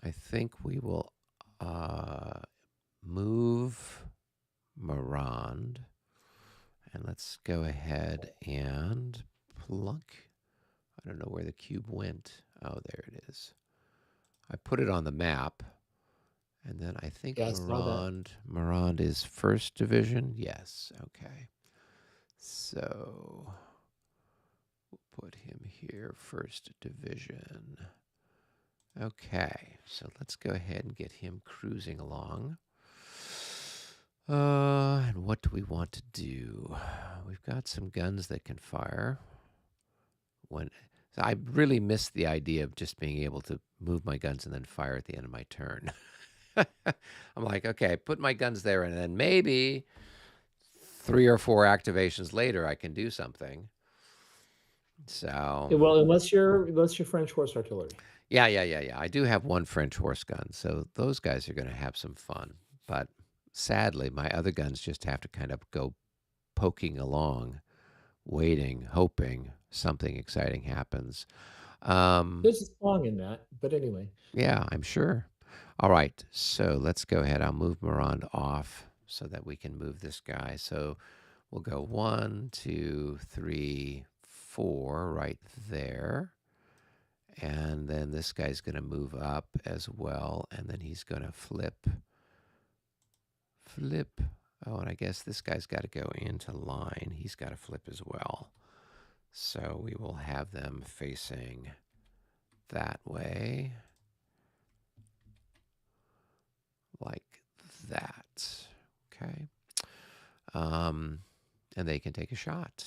I think we will move Marand. And let's go ahead and plunk. I don't know where the cube went. Oh, there it is. I put it on the map. And then I think Yeah, I saw that. Marand is first division. Yes. Okay. So we'll put him here, first division. Okay. So let's go ahead and get him cruising along. And what do we want to do? We've got some guns that can fire. So I really missed the idea of just being able to move my guns and then fire at the end of my turn. I'm like, okay, put my guns there, and then maybe 3 or 4 activations later, I can do something. So Well, unless you're French horse artillery. yeah. I do have one French horse gun, so those guys are going to have some fun. But sadly, my other guns just have to kind of go poking along, waiting, hoping something exciting happens. There's a song in that, but anyway. Yeah, I'm sure. All right, so let's go ahead. I'll move Miranda off so that we can move this guy. So we'll go 1, 2, 3, 4 right there. And then this guy's going to move up as well. And then he's going to flip. Oh, and I guess this guy's got to go into line. He's got to flip as well. So we will have them facing that way. Like that. Okay. And they can take a shot.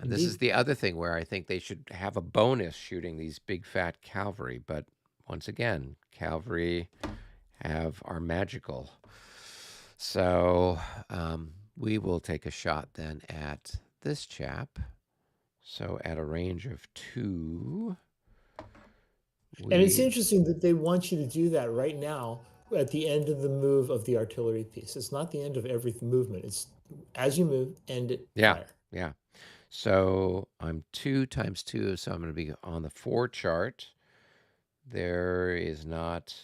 And this is Indeed. the other thing where I think they should have a bonus shooting these big fat cavalry. But once again, cavalry are magical. So we will take a shot then at this chap. So at a range of 2, And it's we interesting that they want you to do that right now at the end of the move of the artillery piece. It's not the end of every movement. It's as you move, end it, yeah, fire. yeah. So I'm 2 times 2, so I'm going to be on the 4 chart. There is not,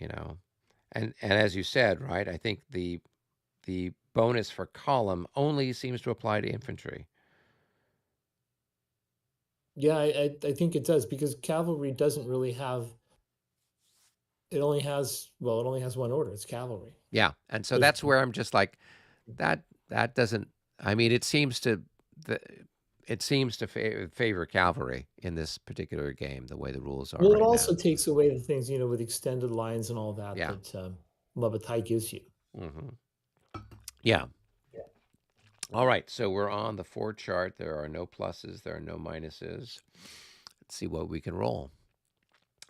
you know, and as you said, right? I think the bonus for column only seems to apply to infantry. Yeah, I think it does because cavalry doesn't really have. It only has one order. It's cavalry. Yeah, and so There's that's where I'm just like that. That doesn't. I mean, it seems to the. It seems to favor cavalry in this particular game, the way the rules are well, it right now. also takes away the things with extended lines and all that Yeah. that Levitai gives you. Mm-hmm. Yeah. All right, so we're on the 4 chart. There are no pluses, there are no minuses. Let's see what we can roll.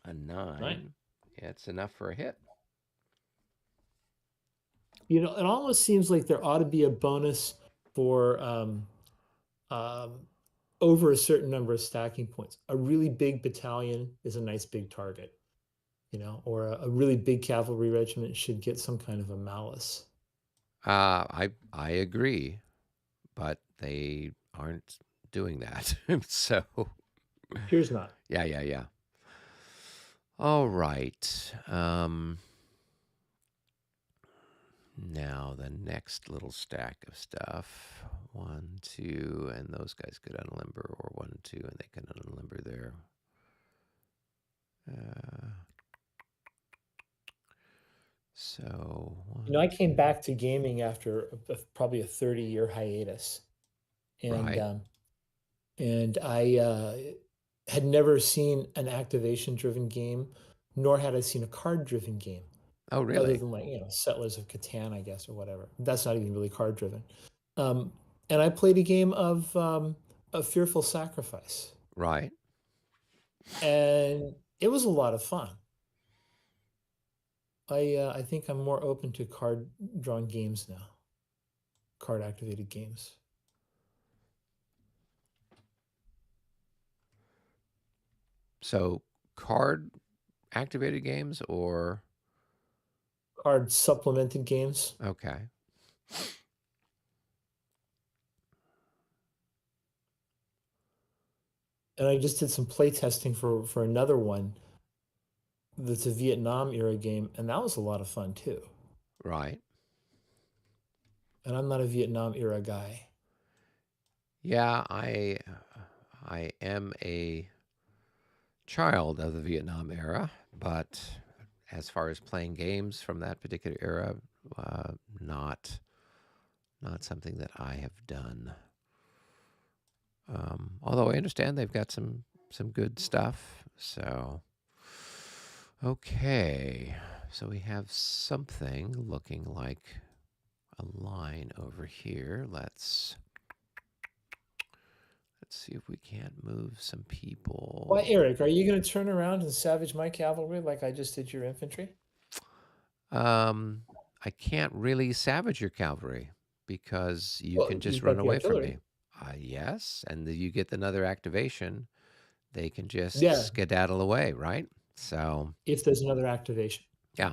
A 9. It's enough for a hit. It almost seems like there ought to be a bonus for over a certain number of stacking points. A really big battalion is a nice big target, or a really big cavalry regiment should get some kind of a malice. I agree, but they aren't doing that. So Here's not. yeah. All right. Now the next little stack of stuff. 1, 2, and those guys could unlimber, or 1, 2, and they can unlimber there. So I came back to gaming after probably a 30-year hiatus, and right. and I had never seen an activation-driven game, nor had I seen a card-driven game, Oh, other really? than Settlers of Catan, I guess, or whatever. That's not even really card-driven. Um, and I played a game of Fearful Sacrifice, Right. and it was a lot of fun. I think I'm more open to card-drawn games now, card-activated games. So card activated games or Card supplemented games. okay. And I just did some play testing for another one that's a Vietnam era game, and that was a lot of fun too. Right. And I'm not a Vietnam era guy. Yeah, I am a child of the Vietnam era, but as far as playing games from that particular era, not something that I have done. Although I understand they've got some good stuff. So okay, so we have something looking like a line over here. Let's see if we can't move some people. Why, Eric, are you going to turn around and savage my cavalry like I just did your infantry? I can't really savage your cavalry because you can Well, just you've run got the away from artillery. me. Yes, and you get another activation. They can just Yeah, skedaddle away, right? So if there's another activation. yeah.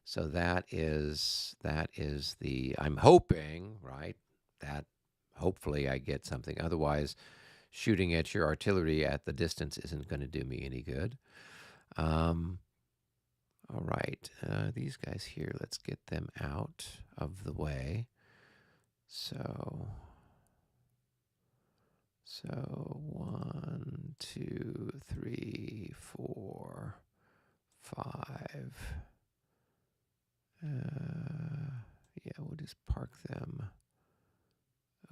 So that is the, I'm hoping, right, that hopefully I get something. Otherwise, shooting at your artillery at the distance isn't going to do me any good. All right, these guys here, let's get them out of the way. So 1, 2, 3, 4, 5. Yeah, we'll just park them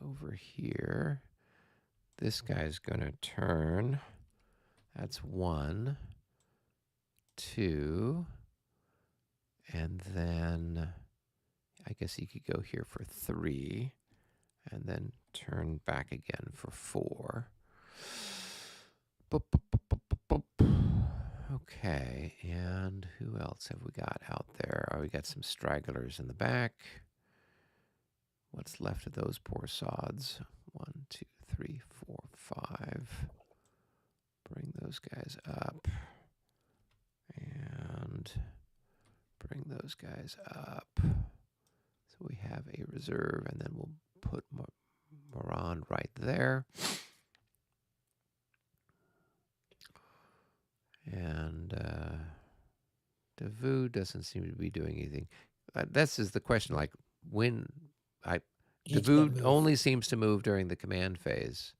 over here. This guy's going to turn. That's 1, 2, and then I guess he could go here for 3, and then turn back again for 4. Boop, boop, boop, boop, boop. Okay, and who else have we got out there? Oh, we got some stragglers in the back. What's left of those poor sods? 1, 2, 3, 4, 5. Bring those guys up. And bring those guys up. So we have a reserve, and then we'll put Moran right there. And Davout doesn't seem to be doing anything. This is the question, like, when He can't Davout move. only seems to move during the command phase.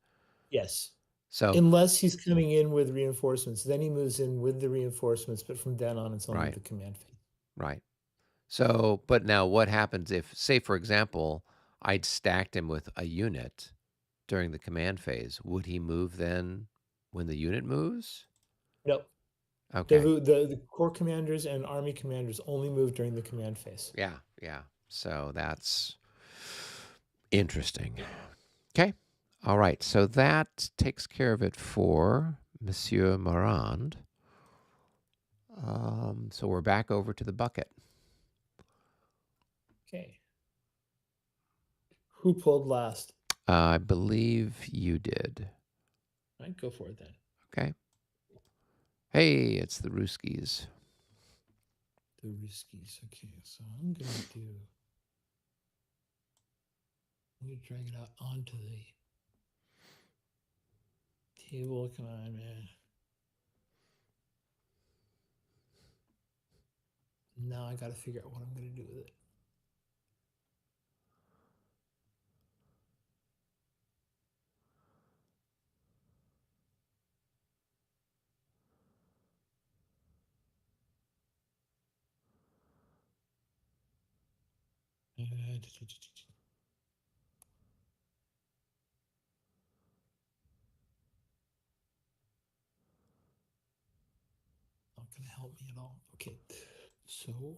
Yes. So, Unless he's coming in with reinforcements, then he moves in with the reinforcements, but from then on, it's only right, the command phase. right. So, but now what happens if, say, for example, I'd stacked him with a unit during the command phase? Would he move then when the unit moves? No, Okay. the corps commanders and army commanders only move during the command phase. Yeah, yeah. So that's interesting. Okay. All right. So that takes care of it for Monsieur Morand. So we're back over to the bucket. Okay. Who pulled last? I believe you did. All right, go for it then. Okay. Hey, it's the Ruskies. The Riskies. Okay, so I'm gonna drag it out onto the table. Come on, man. Now I got to figure out what I'm gonna do with it. Not gonna help me at all. Okay, so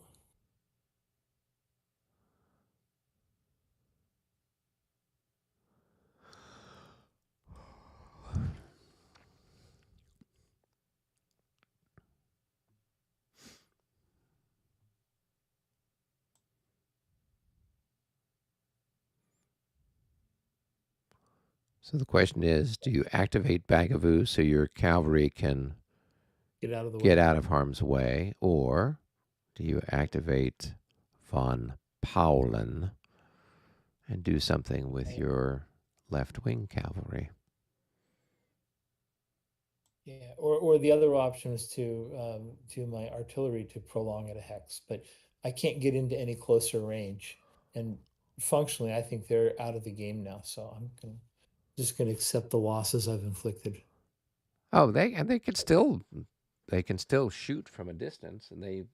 So the question is, do you activate Bagavoo so your cavalry can get out of the way. get out of harm's way, or do you activate von Paulen and do something with your left-wing cavalry? Yeah, or the other option is to do my artillery to prolong at a hex, but I can't get into any closer range. And functionally, I think they're out of the game now. So just gonna accept the losses I've inflicted. Oh, they can still shoot from a distance, and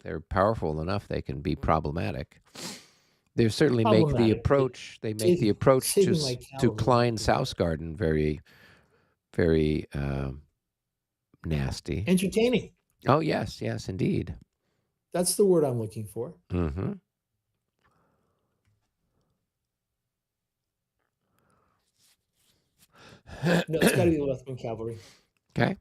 they're powerful enough. They can be problematic. They certainly make the Problematic, but approach. They make the approach saving my to cavalry Klein might be better. Sausgarden very, very nasty. Entertaining. Oh yes, yes, indeed. That's the word I'm looking for. Mm-hmm. No, it's got to be the left wing cavalry. Okay.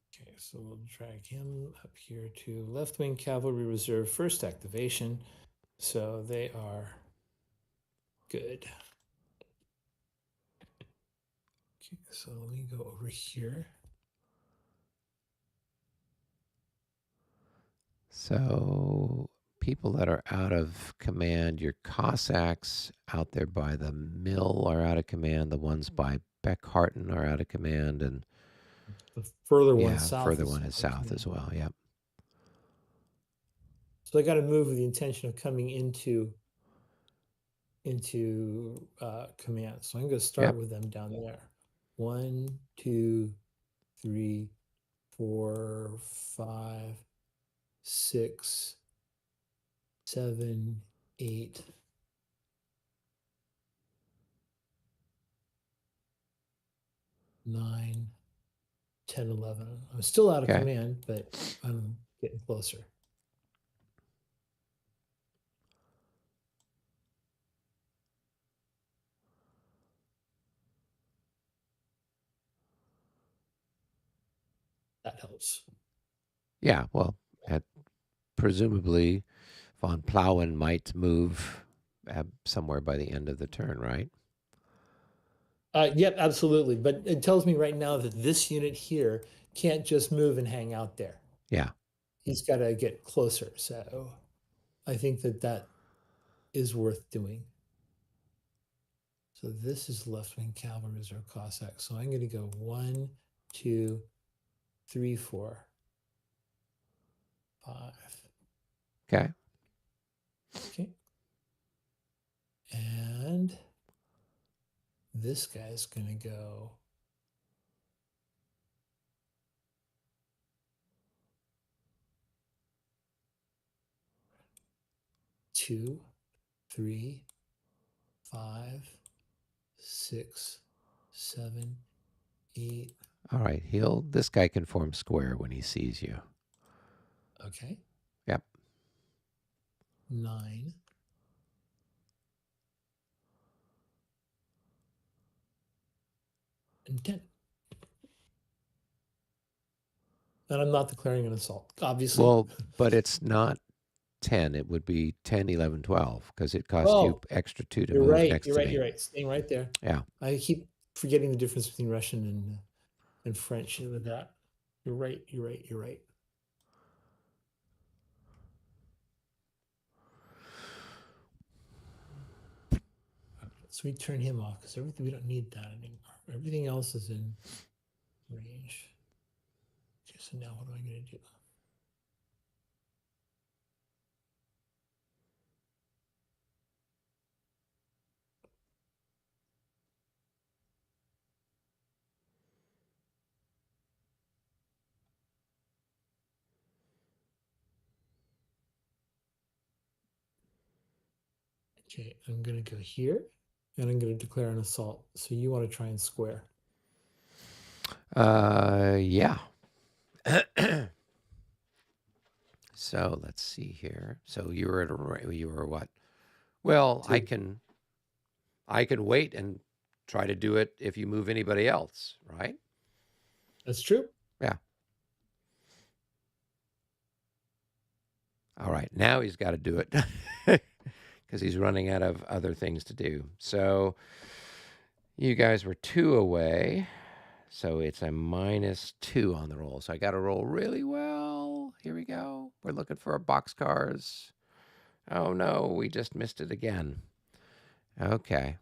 Okay, so we'll drag him up here to left wing cavalry reserve first activation. So they are good. Okay, so let me go over here. So people that are out of command, your Cossacks out there by the mill are out of command. The ones by Beckharten are out of command, and The further one yeah, south further is one is out of south as command. well. Yep. So I got to move with the intention of coming into command. So I'm going to start Yep. with them down there. 1, 2, 3, 4, 5, 6, 7, 8, 9, 10, 11. I'm still out of Okay. command, but I'm getting closer. That helps. Yeah. Well, presumably von Plauen might move somewhere by the end of the turn, right? Yep, absolutely. But it tells me right now that this unit here can't just move and hang out there. Yeah. He's got to get closer. So I think that is worth doing. So this is left wing cavalry reserve Cossack. So I'm going to go 1, 2, 3, 4, 5. Okay. Okay. And this guy's going to go 2, 3, 5, 6, 7, 8. All right. This guy can form square when he sees you. Okay. Yep. 9, and 10. And I'm not declaring an assault, obviously. Well, but it's not 10. It would be 10, 11, 12 because it costs you Oh, extra 2 to you're move right. next You're to right. me. You're right. Staying right there. Yeah. I keep forgetting the difference between Russian and French with that. You're right. You're right. You're right. So we turn him off because everything we don't need that anymore. Everything else is in range. Okay, so now what am I going to do? Okay, I'm going to go here and I'm going to declare an assault. So you want to try and square. Yeah. So let's see here. So you were you were what? Well, 2. I can wait and try to do it if you move anybody else, right? That's true. Yeah. All right. Now he's got to do it because he's running out of other things to do. So you guys were 2 away. So it's a -2 on the roll. So I got to roll really well. Here we go. We're looking for our boxcars. Oh no, we just missed it again. Okay.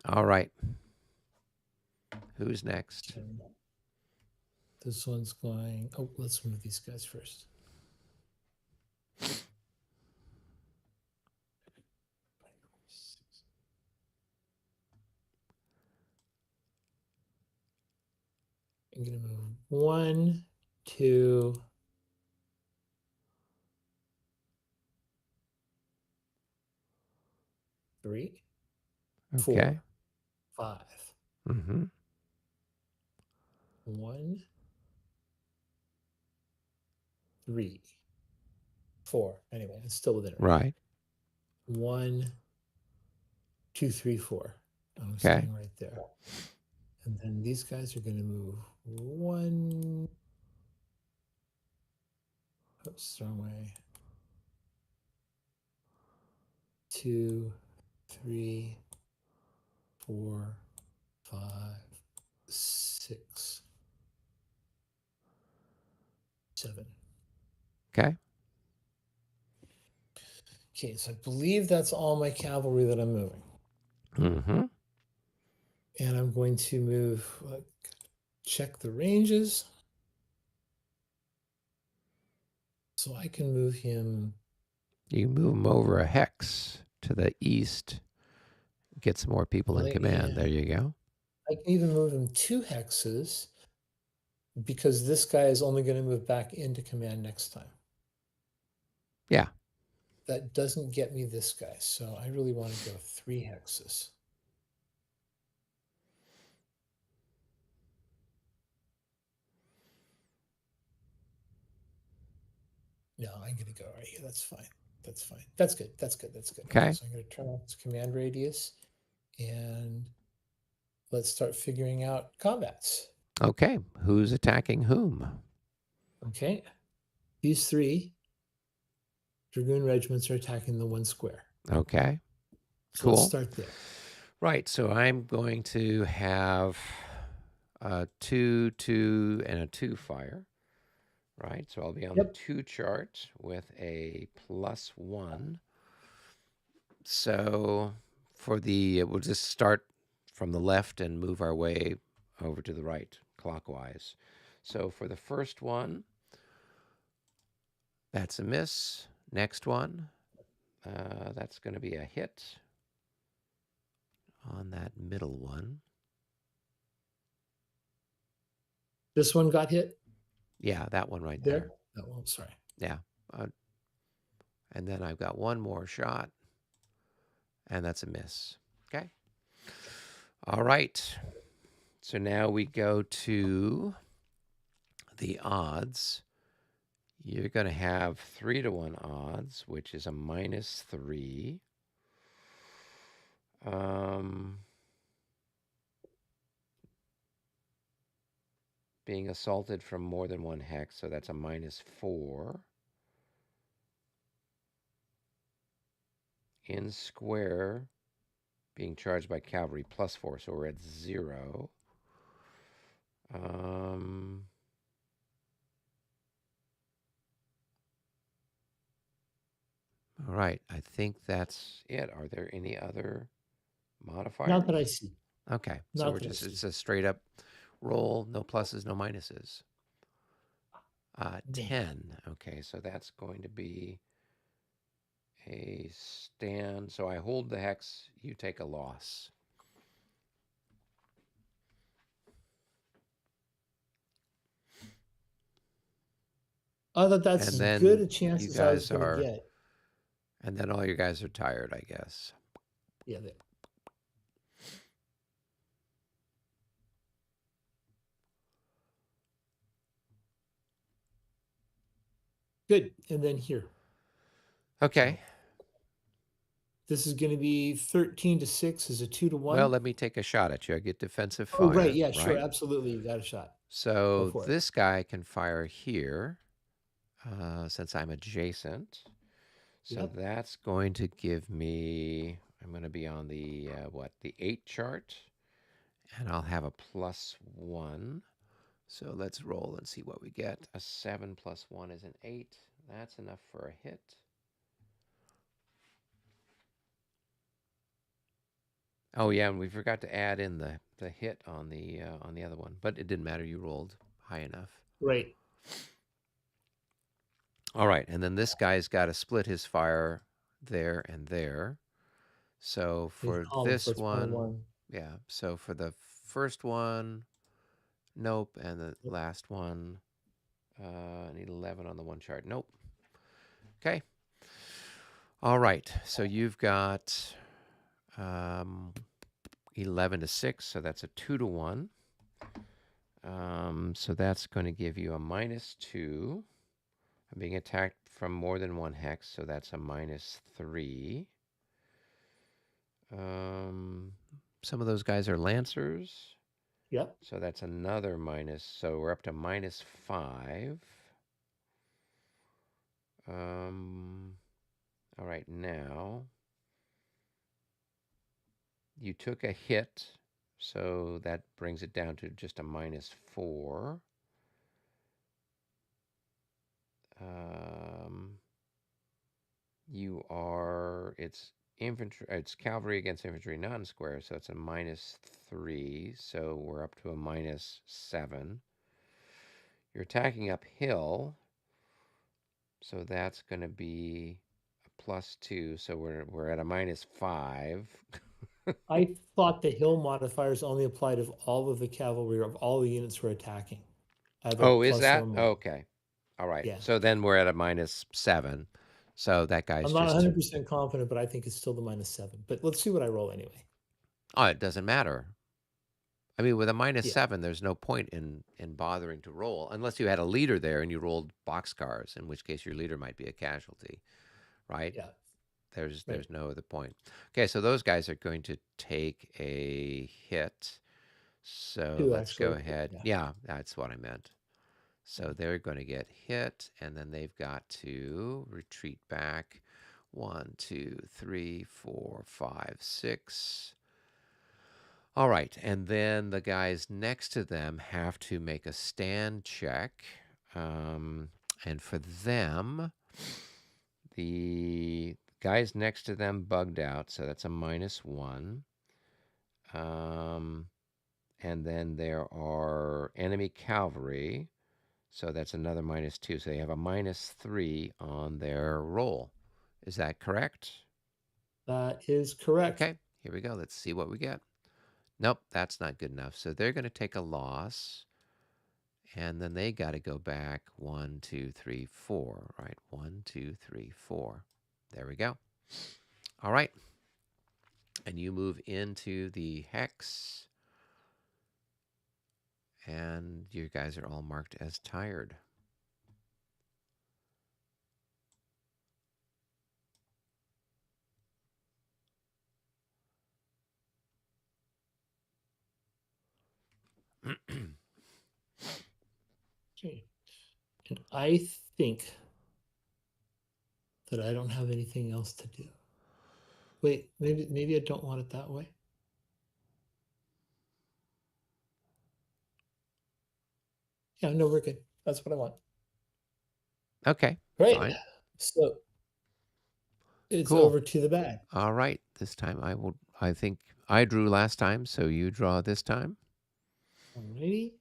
All right. Who's next? Okay. This one's going. Oh, let's move these guys first. I'm going to move 1, 2, 3, 4, Okay. 5. Mm-hmm. 1, 3, 4. Anyway, it's still within range. Right. 1, 2, 3, 4. I'm Okay. staying right there. And then these guys are going to move 1. Oops, wrong way. 2, 3, 4, 5, 6, 7. Okay. Okay, so I believe that's all my cavalry that I'm moving. Mm-hmm. And I'm going to move, check the ranges. So I can move him. You can move him over a hex to the east, get some more people in command. Yeah, There you go. I can even move him 2 hexes because this guy is only going to move back into command next time. Yeah. That doesn't get me this guy, so I really want to go 3 hexes. No, I'm going to go right here. That's fine. That's fine. That's good. That's good. That's good. Okay, Okay. so I'm going to turn off this command radius and let's start figuring out combats. Okay. Who's attacking whom? Okay, these 3 dragoon regiments are attacking the 1 square. Okay. So let's Cool. start there. Right. So I'm going to have a 2, 2, and a 2 fire. Right. So I'll be on the 2 chart with a +1. So for the, we'll just start from the left and move our way over to the right clockwise. So for the first one, that's a miss. Next one, that's going to be a hit on that middle one. This one got hit Yeah, that one right there. there. Oh, well, sorry. Yeah. And then I've got one more shot, and that's a miss. Okay. All right. So now we go to the odds. You're going to have 3-to-1 odds, which is a -3. Being assaulted from more than 1 hex, so that's a -4. In square, being charged by cavalry +4, so we're at 0. All right, I think that's it. Are there any other modifiers? Not that I see. Okay, so Not we're that I just, see. it's a straight up roll, no pluses, no minuses. 10. Okay, so that's going to be a stand. So I hold the hex, you take a loss. I thought that's And as then good a chance you as I was guys going to are, get. and then all you guys are tired, I guess. Yeah. Good. And then here. Okay. So this is going to be 13 to 6 is a 2 to 1. Well, let me take a shot at you. I get defensive fire. Oh, right. Yeah, sure. Right? Absolutely. You got a shot. So Go for it. this guy can fire here since I'm adjacent. So Yep. that's going to give me, I'm going to be on the, the 8 chart. And I'll have a +1. So let's roll and see what we get. A 7 + 1 is an 8. That's enough for a hit. Oh yeah, and we forgot to add in the hit on the other one, but it didn't matter. You rolled high enough. Right. All right, and then this guy's got to split his fire there and there. So for this one, yeah. So for the first one, nope, and the last one, I need 11 on the 1 chart. Nope. Okay. All right. So you've got 11 to 6, so that's a 2 to 1. So that's going to give you a -2. I'm being attacked from more than 1 hex, so that's a -3. Some of those guys are lancers. Yep. So that's another minus. So we're up to -5. All right, now you took a hit So that brings it down to just a -4. It's infantry, it's cavalry against infantry non-square, so it's a -3. So we're up to a -7. You're attacking uphill, so that's going to be a +2. So we're at a -5. I thought the hill modifiers only applied if all of the cavalry of all the units were attacking, either Oh, is plus or that more. okay? All right. Yeah. So then we're at a -7. So that guy's I'm not just 100% confident, but I think it's still the -7. But let's see what I roll anyway. oh, it doesn't matter. I mean, with a Yeah. -7, there's no point in bothering to roll unless you had a leader there and you rolled boxcars, in which case your leader might be a casualty, right? Yeah. Right. There's no other point. Okay, so those guys are going to take a hit. So Two, let's go actually. ahead. Yeah. Yeah, that's what I meant. Yeah. So they're going to get hit, and then they've got to retreat back. 1, 2, 3, 4, 5, 6. All right, and then the guys next to them have to make a stand check. And for them, the guys next to them bugged out, so that's a -1. Um, and then there are enemy cavalry, so that's another -2. So they have a -3 on their roll. Is that correct? That is correct. Okay, here we go. Let's see what we get. Nope, that's not good enough. So they're going to take a loss. And then they got to go back 1, 2, 3, 4. Right? 1, 2, 3, 4. There we go. All right. And you move into the hex. And you guys are all marked as tired. Okay. And I think that I don't have anything else to do. Wait, maybe I don't want it that way. Yeah, no, we're good. That's what I want. Okay, Great. fine. So it's Cool. over to the bag. All right. This time I think I drew last time, so you draw this time. Alrighty.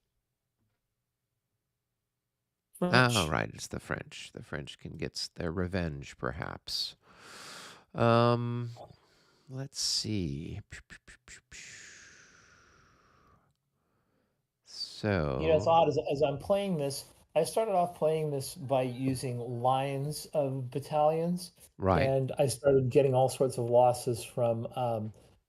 All French. right. It's the French. The French can get their revenge, perhaps. Um, let's see. You know, it's So, odd as I'm playing this. I started off playing this by using lines of battalions, right, and I started getting all sorts of losses from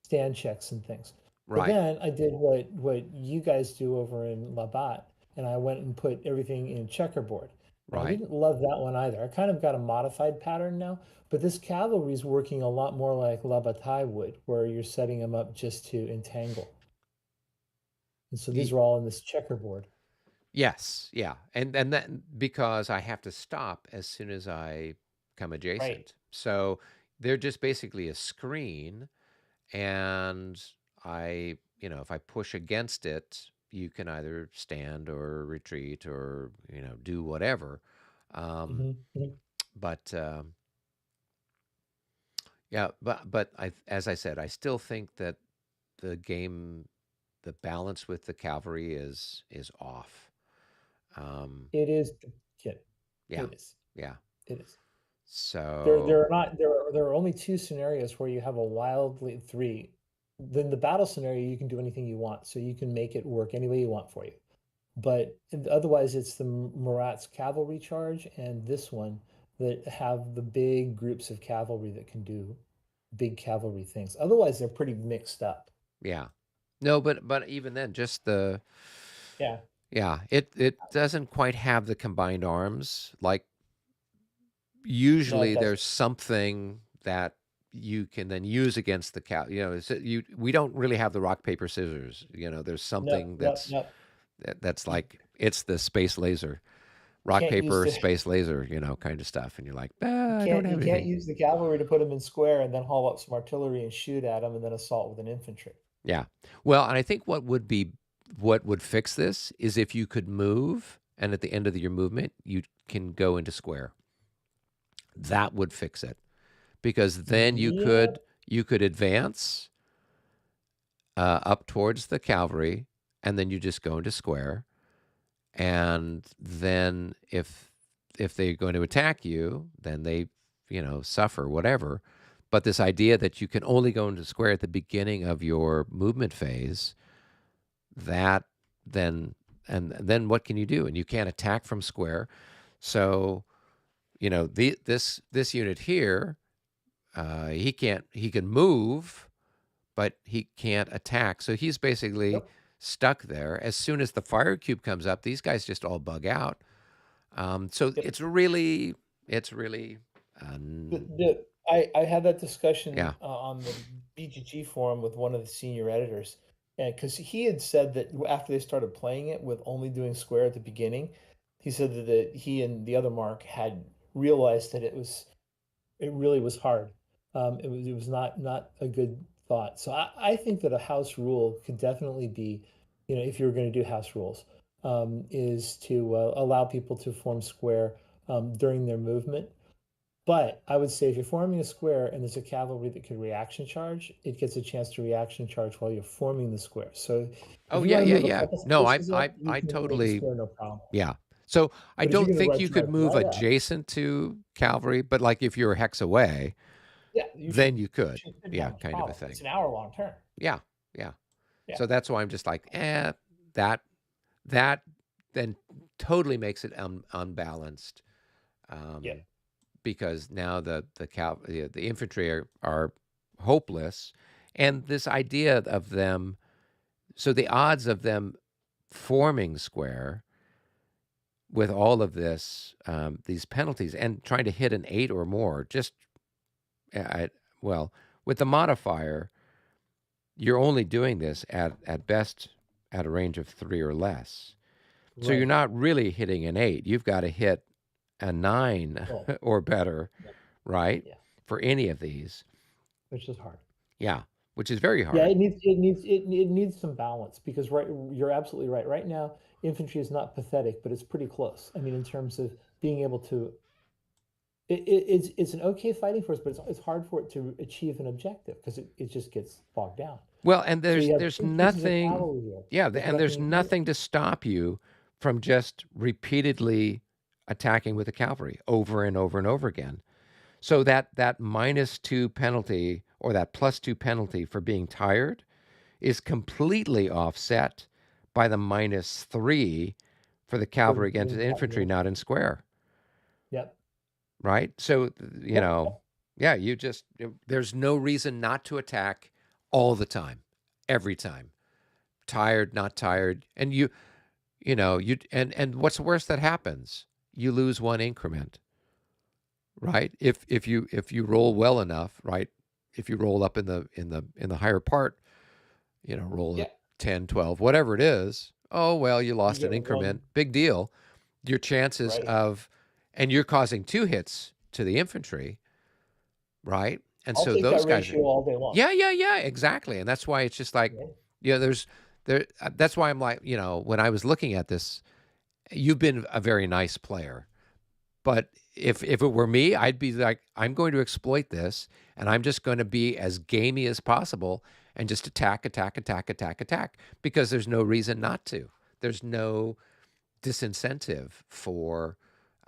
stand checks and things. But right, then I did what you guys do over in Labat, and I went and put everything in checkerboard. And I right. didn't love that one either. I kind of got a modified pattern now, but this cavalry is working a lot more like La Bataille would, where you're setting them up just to entangle. And so these Y- are all in this checkerboard. yes, yeah. And that because I have to stop as soon as I come Right. adjacent. So they're just basically a screen and if I push against it, you can either stand or retreat or, do whatever. Um, Mhm, mhm. but yeah, but as I said, I still think that the game, the balance with the cavalry is off. Um, It is yeah, yeah, it is. yeah. It is. There So are not there are only two scenarios where you have a wildly three. Then the battle scenario, you can do anything you want, so you can make it work any way you want for you. But otherwise, it's the Marat's cavalry charge and this one that have the big groups of cavalry that can do big cavalry things. Otherwise, they're pretty mixed up. yeah, no, but even then, just the Yeah, yeah, it doesn't quite have the combined arms like no, it usually doesn't. there's something that you can then use against the cow. We don't really have the rock paper scissors. There's No, something no, no. that's You like it's the space laser, rock can't use paper the space laser, kind of stuff, and you're like, I don't you have can't anything. use the cavalry to put them in square and then haul up some artillery and shoot at them and then assault with an infantry. Yeah. Well, and I think what would fix this is if you could move, and at the end of your movement, you can go into square. That would fix it, because then Yeah. you could advance up towards the cavalry, and then you just go into square. And then if they're going to attack you, then they, suffer whatever. But this idea that you can only go into square at the beginning of your movement phase, that then and then what can you do? And you can't attack from square. So, this unit here, he can move, but he can't attack. So he's basically Yep. stuck there. As soon as the fire cube comes up, these guys just all bug out. So Yep. it's really, um, I had that discussion yeah. on the BGG forum with one of the senior editors, and because he had said that after they started playing it with only doing square at the beginning, he said that he and the other Mark had realized that it really was hard. It was not a good thought. So I think that a house rule could definitely be, if you're going to do house rules, is to allow people to form square during their movement. But I would say if you're forming a square and there's a cavalry that can reaction charge, it gets a chance to reaction charge while you're forming the square. So if Oh, you yeah, want to yeah, move a yeah. couple No, spaces up, you I can move a totally, square no problem. yeah. So I But if you're don't going to think right you could drive move right up, adjacent to cavalry, but like if you're a hex away, yeah, you then you could. shouldn't Yeah, have much kind of a problem. It's thing. an hour long turn. Yeah, yeah. Yeah, So that's why I'm just like, that that then totally makes it unbalanced, yeah, um, because now the infantry are hopeless, and this idea of them. So the odds of them forming square with all of these penalties and trying to hit an 8 or more, just I, well, with the modifier, you're only doing this at best at a range of 3 or less. So you're right. not really hitting an 8. You've got to hit a 9 Well, or better, yeah, right? yeah, For any of these. which is hard. Yeah, which is very Yeah, hard. it needs some balance because you're absolutely right. Right now, infantry is not pathetic, but it's pretty close. I mean, in terms of being able to, it's an okay fighting force, but it's hard for it to achieve an objective because it just gets bogged down. Well, and So you have there's two pieces of nothing, cavalry here yeah, with and there's weapon gear. nothing to stop you from just repeatedly attacking with the cavalry over and over and over again. So that -2 penalty or that +2 penalty for being tired is completely offset by the -3 for the For cavalry against being the caught in infantry not in square, Yep. right? So, Yep. Yep. yeah, there's no reason not to attack all the time, every time. Tired, not tired, and and what's worse that happens? You lose one increment, right? If you roll well enough, right? If you roll up in the higher part, roll a Yeah. 10, 12, whatever it is. Oh, well, you You lost an get one increment. Big deal. Your chances right. of, and you're causing 2 hits to the infantry, right? And I'll so take those that guys are, ratio all day long. yeah, yeah, yeah, exactly. And that's why it's just like, Right? there's there. That's why I'm like, when I was looking at this, you've been a very nice player. But if it were me, I'd be like, I'm going to exploit this, and I'm just going to be as gamey as possible and just attack, attack, attack, attack, attack, because there's no reason not to. There's no disincentive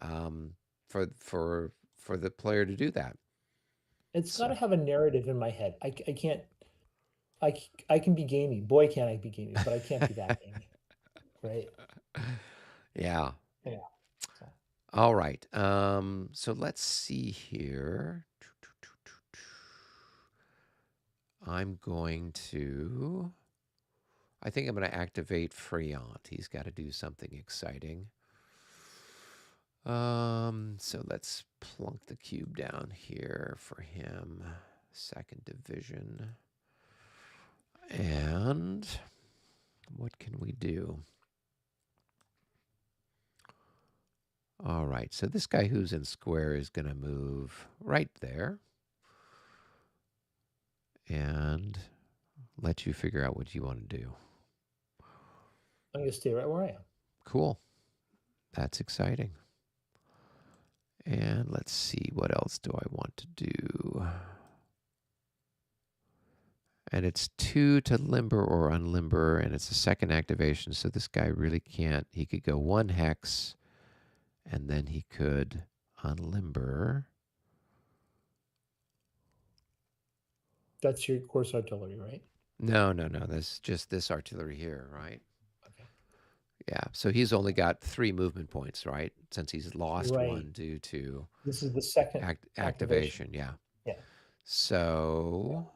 um, for the player to do that. It's got So to have a narrative in my head. I can't. I can be gamey. Boy, can I be gamey, but I can't be that gamey. Right? yeah. Yeah. So All right. So let's see here. I'm going to. I think I'm going to activate Freont. He's got to do something exciting. So let's plunk the cube down here for him. Second division. And what can we do? All right, so this guy who's in square is going to move right there. And let you figure out what you want to do. I'm going to stay right where I am. Cool. That's exciting. And let's see, what else do I want to do? And it's 2 to limber or unlimber, and it's a second activation, so this guy really can't. He could go 1 hex, and then he could unlimber. That's your course artillery, right? No. That's just this artillery here, right? Okay. Yeah, so he's only got 3 movement points, right? Since he's lost Right. 1 due to This is the second activation. activation, yeah. Yeah. So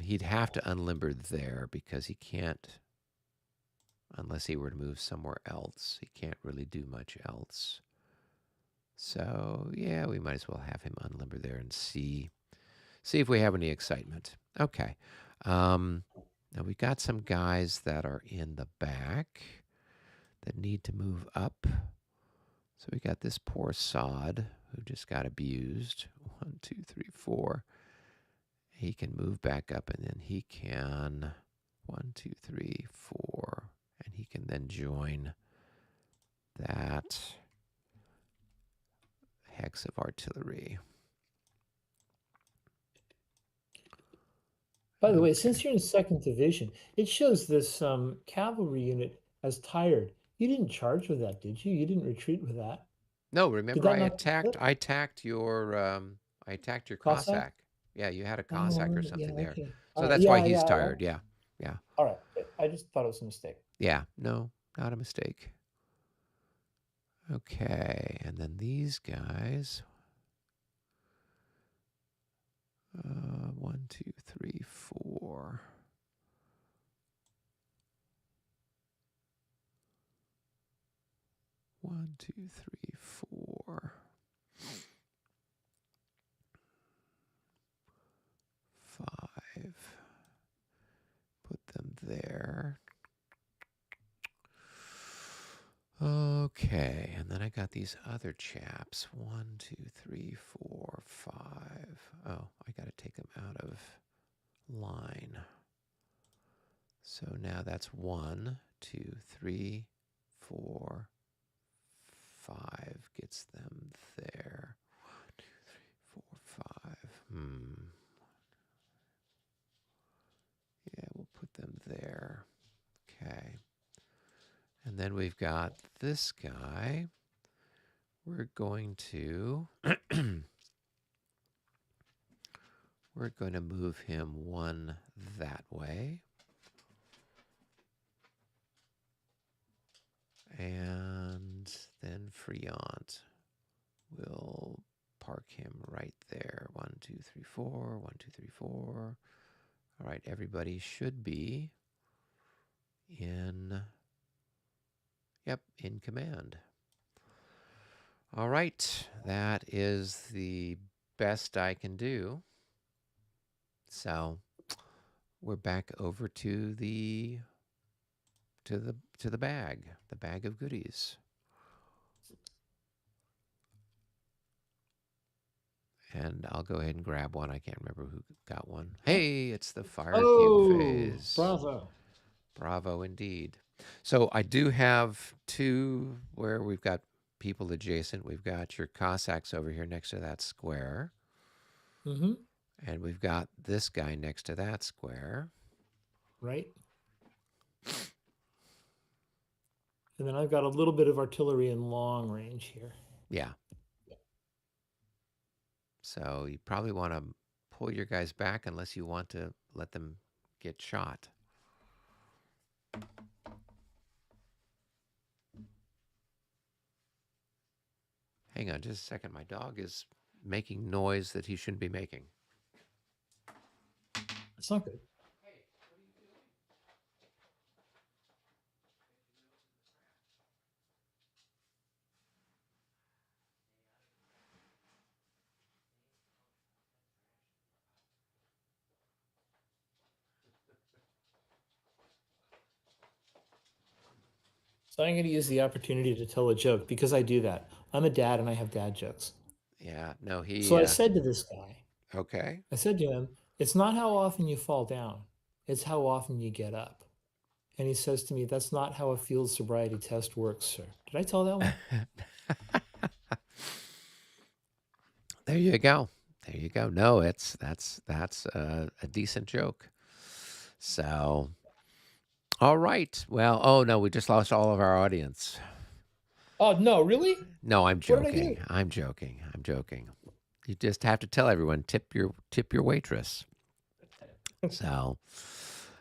he'd have to unlimber there because he can't, unless he were to move somewhere else. He can't really do much else. So yeah, we might as well have him unlimber there and see if we have any excitement. Okay. Now we've got some guys that are in the back that need to move up. So we got this poor sod who just got abused. 1, 2, 3, 4. He can move back up, and then he can 1, 2, 3, 4, and he can then join that hex of artillery. By the way, Okay. since you're in second division, it shows this cavalry unit as tired. You didn't charge with that, did you? You didn't retreat with that. No, Did remember that I not attacked. hit? I attacked your. I attacked your Cossack? Cossack. Yeah, you had a Oh, I Cossack or remember. Yeah, something there. okay. All So right. that's why Yeah, he's yeah. tired. Yeah, yeah, All right. I just thought it was a mistake. yeah. No, not a mistake. Okay, and then these guys. 1, 2, 3, 4. 1, 2, 3, 4. 5. Put them there. Okay, and then I got these other chaps. 1, 2, 3, 4, 5. Oh, I got to take them out of line. So now that's 1, 2, 3, 4, 5 gets them there. 1, 2, 3, 4, 5. Yeah, we'll put them there. Okay. And then we've got this guy. We're going to we're going to move him 1 that way. And then Friant will park him right there. 1, 2, 3, 4. 1, 2, 3, 4. All right, everybody should be in command. All right, that is the best I can do. So we're back over to the bag of goodies. And I'll go ahead and grab one. I can't remember who got one. Hey, it's the fire cube Oh, phase. bravo. Bravo indeed. So I do have 2 where we've got people adjacent. We've got your Cossacks over here next to that square. Mm-hmm. And we've got this guy next to that square. Right. And then I've got a little bit of artillery in long range here. Yeah. So you probably want to pull your guys back unless you want to let them get shot. Hang on just a second. My dog is making noise that he shouldn't be making. That's not good. So I'm going to use the opportunity to tell a joke because I do that. I'm a dad and I have dad jokes. Yeah, no, So I said to this guy, Okay. I said to him, "It's not how often you fall down, it's how often you get up." And he says to me, "That's not how a field sobriety test works, sir." Did I tell that one? There you go. There you go. No, that's a decent joke. So, all right. Well, oh no, we just lost all of our audience. Oh, no, really? No, I'm What did I joking. do? I'm joking. I'm joking. You just have to tell everyone tip your waitress. So, All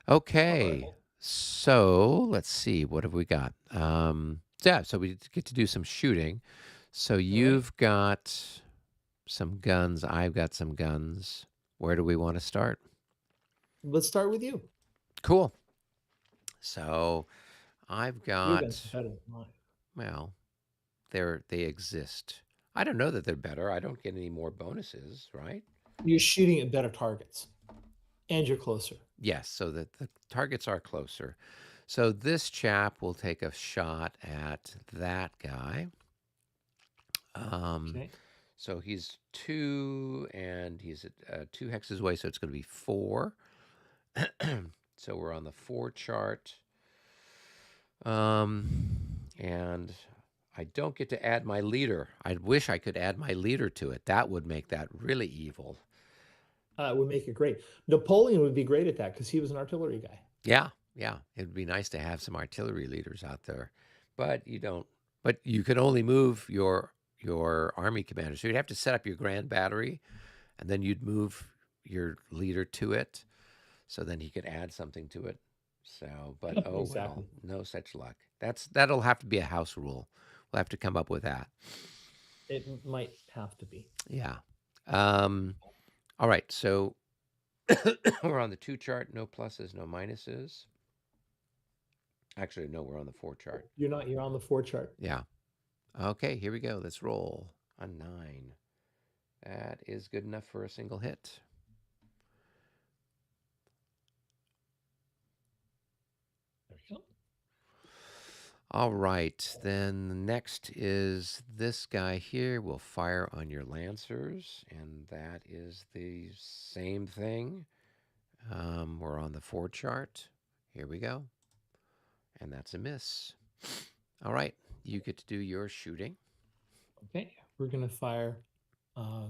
right. okay. So let's see. What have we got? Yeah. So we get to do some shooting. So All right. you've got some guns. I've got some guns. Where do we want to start? Let's start with you. Cool. So I've Your guns are got, better than mine. well, they exist. I don't know that they're better. I don't get any more bonuses, right? You're shooting at better targets, and you're closer. Yes, so that the targets are closer. So this chap will take a shot at that guy. Um, Okay. so he's 2, and he's at 2 hexes away, so it's going to be 4. So we're on the 4 chart. And I don't get to add my leader. I wish I could add my leader to it. That would make that really evil. Would make it great. Napoleon would be great at that because he was an artillery guy. Yeah, yeah. It'd be nice to have some artillery leaders out there, but you don't. But you can only move your army commander. So you'd have to set up your grand battery, and then you'd move your leader to it, so then he could add something to it. So, but oh well, Exactly. no such luck. That'll have to be a house rule. We'll have to come up with that. It might have to be. Yeah. Um, all right. So we're on the 2 chart. No pluses, no minuses. Actually, no, we're on the 4 chart. You're not. You're on the 4 chart. Yeah. Okay, here we go. Let's roll. A 9. That is good enough for a single hit. There we go. All right, then the next is this guy here. Will fire on your lancers, and that is the same thing. We're on the 4 chart. Here we go. And that's a miss. All right, you get to do your shooting. Okay. We're gonna fire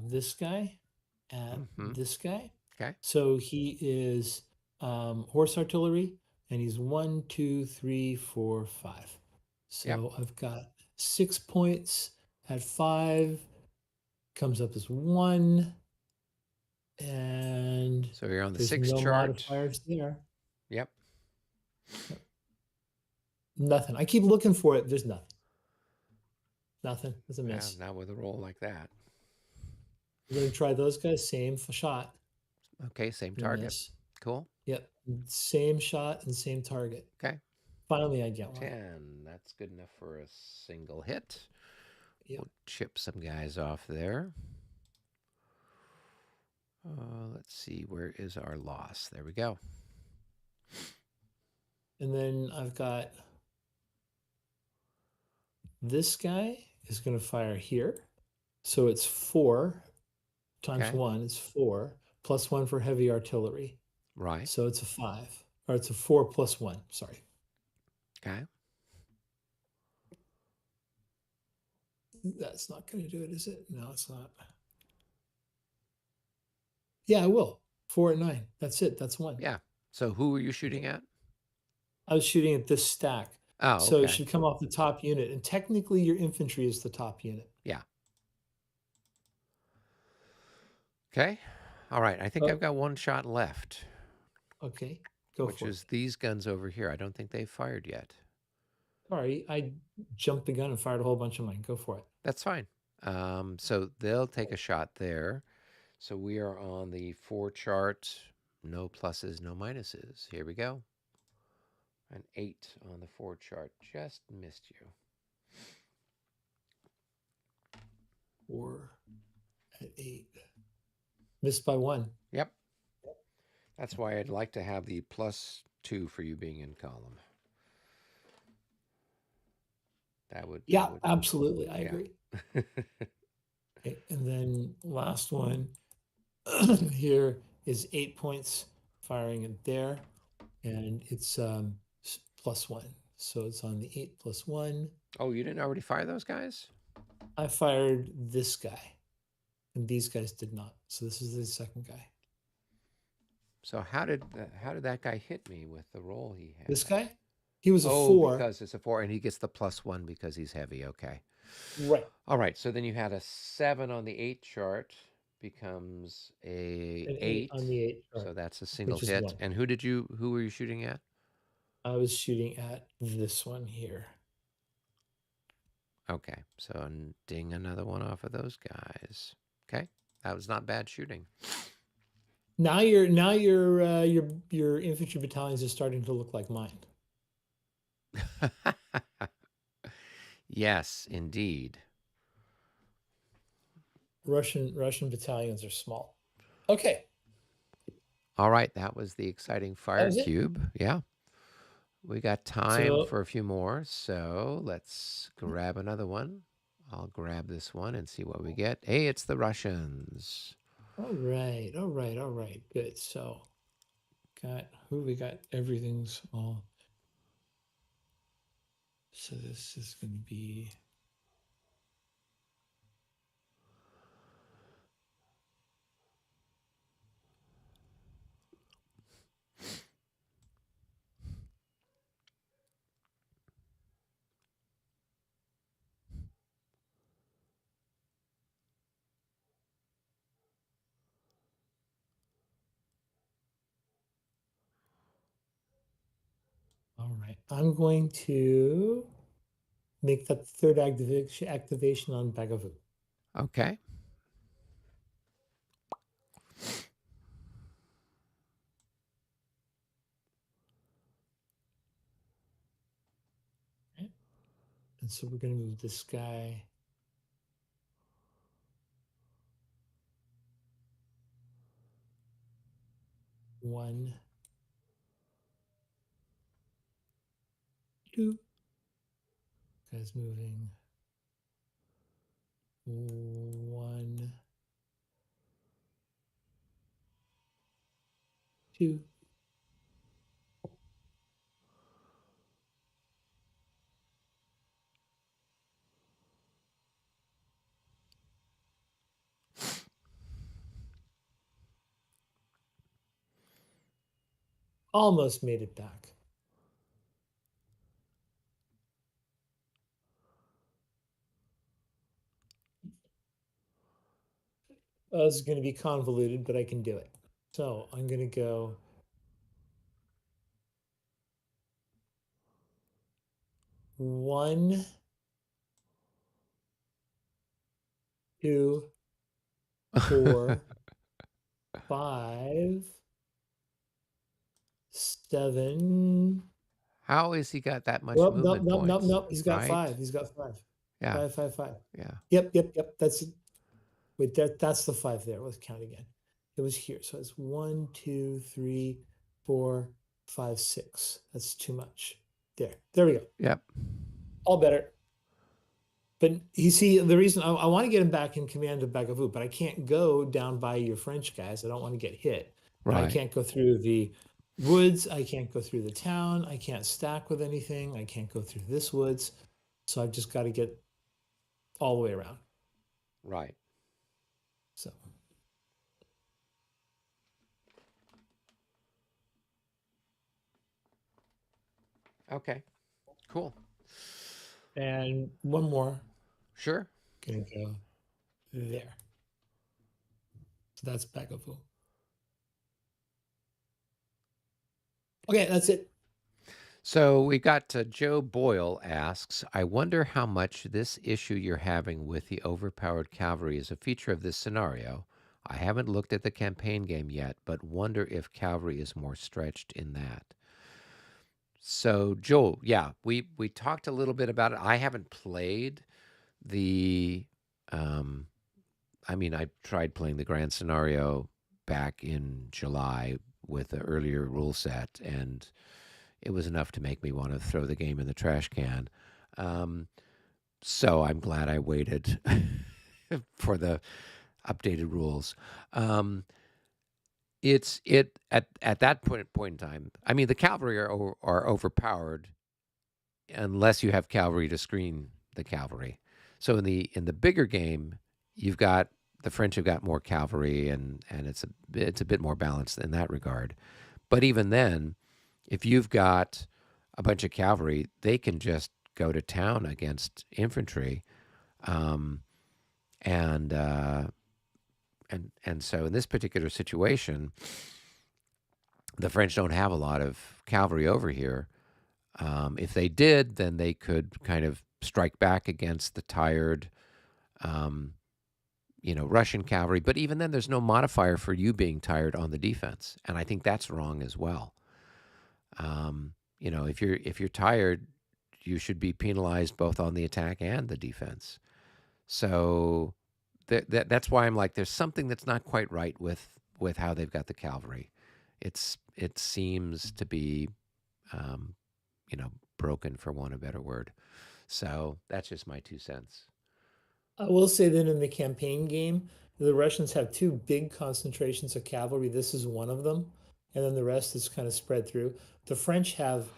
this guy at Mm-hmm. this guy. Okay. So he is horse artillery, and he's 1, 2, 3, 4, 5. Yep. So I've got 6 points at 5, comes up as 1, and So you're on the there's 6 no chart. modifiers there. Yep. Nothing. I keep looking for it. There's nothing. Nothing. It's a Yeah, miss. not with a roll like that. We're gonna try those guys. Same shot. Okay, same And a target. miss. Cool. Yep. Same shot and same target. Okay. Finally, I get one. 10. That's good enough for a single hit. Yep. We'll chip some guys off there. Let's see. Where is our loss? There we go. And then I've got this guy is going to fire here. So it's 4 times Okay. 1 is 4, plus 1 for heavy artillery. Right. So it's a 5. Or it's a 4 plus 1. Sorry. Okay. That's not going to do it, is it? No, it's not. Yeah, I will. 4 and 9. That's it. That's 1. Yeah. So who were you shooting Okay. at? I was shooting at this stack. Oh, So it okay. should come off the top unit. And technically, your infantry is the top unit. Yeah. Okay. All right. I think Oh, I've got one shot left, okay. Go which for is it. these guns over here. I don't think they've fired yet. Sorry, I jumped the gun and fired a whole bunch of mine. Go for it. That's fine. So they'll take a shot there. So we are on the 4 chart. No pluses, no minuses. Here we go. An 8 on the 4 chart. Just missed you. 4 at 8. Missed by 1. Yep. That's why I'd like to have the +2 for you being in column. That would. Yeah, absolutely. I Yeah. agree. Okay, and then last one Here is 8 points firing it there, and it's +1. So it's on the 8 + 1. Oh, you didn't already fire those guys? I fired this guy, and these guys did not. So this is the second guy. So how did that guy hit me with the roll he This had? guy, he was a Oh, 4. because it's a 4, and he gets the +1 because he's heavy. Okay. Right. All right. So then you had a 7 on the 8 chart, becomes a An 8 8. on the 8 So chart, that's a single which is hit. 1. And who were you shooting at? I was shooting at this one here. Okay. So ding another one off of those guys. Okay. That was not bad shooting. Now your infantry battalions are starting to look like mine. Yes, indeed. Russian battalions are small. Okay, All right, that was the exciting that fire was it. cube. Yeah. We got time So for a few more, so let's grab another one. I'll grab this one and see what we get. Hey, it's the Russians. all right, all right, all right, good. So got who we got? Everything's all. So this is going to be. All right, I'm going to make that third activation on Davout. Okay. Okay. And so we're going to move this guy. One, two. Guy's moving. One, two. Almost made it back. This is going to be convoluted, but I can do it. So I'm going to go 1, 2, 4, 5, 7. How has he got that much Nope, nope, movement nope, nope, points? nope. He's got Right? 5. He's got 5. Yeah. 5, 5, 5. Yeah. Yep, yep, yep. That's it. Wait, that's the 5 there. Let's count again. It was here. So it's 1, 2, 3, 4, 5, 6. That's too much. There we go. Yep. All better. But you see, the reason I want to get him back in command of Bagavut, but I can't go down by your French guys. I don't want to get hit. And I Right. can't go through the woods. I can't go through the town. I can't stack with anything. I can't go through this woods. So I've just got to get all the way around. Right. So Okay. Cool. and one more. Sure. Gonna go there. So that's Bagavut. Okay, that's it. So we got Joe Boyle asks, I wonder how much this issue you're having with the overpowered cavalry is a feature of this scenario. I haven't looked at the campaign game yet, but wonder if cavalry is more stretched in that. So Joel, yeah, we talked a little bit about it. I haven't played the I mean, I tried playing the grand scenario back in July with the earlier rule set, and it was enough to make me want to throw the game in the trash can. Um, so I'm glad I waited for the. updated rules. Um, it's it at that point in time. I mean, the cavalry are overpowered unless you have cavalry to screen the cavalry. So in the bigger game, you've got the French have got more cavalry, and it's a bit more balanced in that regard. But even then, if you've got a bunch of cavalry, they can just go to town against infantry, um, and and so in this particular situation, the French don't have a lot of cavalry over here. If they did, then they could kind of strike back against the tired, um, Russian cavalry. But even then, there's no modifier for you being tired on the defense, and I think that's wrong as well. If you're tired, you should be penalized both on the attack and the defense. So that's why I'm like, there's something that's not quite right with how they've got the cavalry. It seems to be, um, broken for want of a better word. So that's just my 2 cents. I will say that in the campaign game, the Russians have two big concentrations of cavalry. This is one of them, and then the rest is kind of spread through. The French have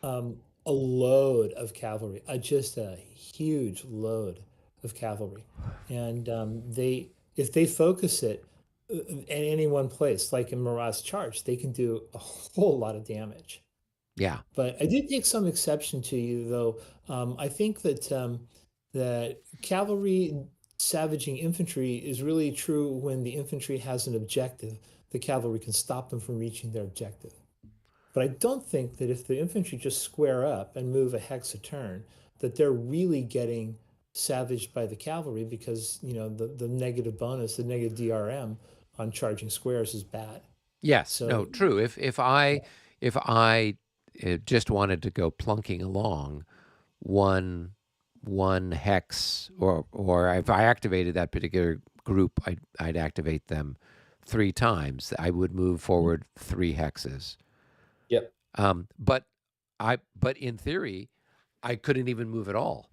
a load of cavalry, just a huge load of cavalry, and they if they focus it in any one place, like in Murat's charge, they can do a whole lot of damage. Yeah. But I do take some exception to you, though. I think that cavalry savaging infantry is really true when the infantry has an objective. The cavalry can stop them from reaching their objective. But I don't think that if the infantry just square up and move a hex a turn, that they're really getting savaged by the cavalry because the negative bonus, the negative DRM on charging squares is bad. Yes. No. So True. If I just wanted to go plunking along one hex, or if I activated that particular group, I'd activate them 3 times. I would move forward 3 hexes. yep. But in theory, I couldn't even move at all.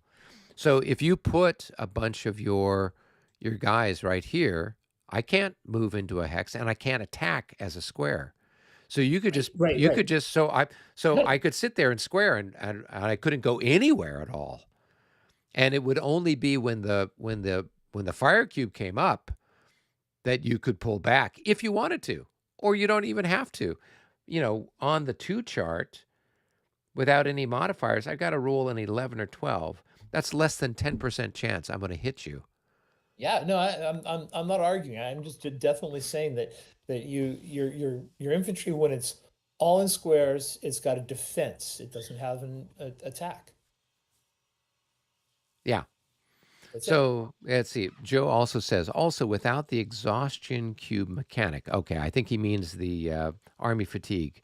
So if you put a bunch of your guys right here, I can't move into a hex, and I can't attack as a square. So Right, right, you right. could just so I could sit there and square, and I couldn't go anywhere at all. And it would only be when the fire cube came up that you could pull back if you wanted to, or you don't even have to. On the 2 chart, without any modifiers, I've got to roll an 11 or 12. That's less than 10% chance I'm going to hit you. Yeah, no, I'm not arguing. I'm just definitely saying that your infantry, when it's all in squares, it's got a defense. It doesn't have an attack. Yeah. That's it. So let's see. Joe also says, also without the exhaustion cube mechanic. Okay, I think he means the army fatigue.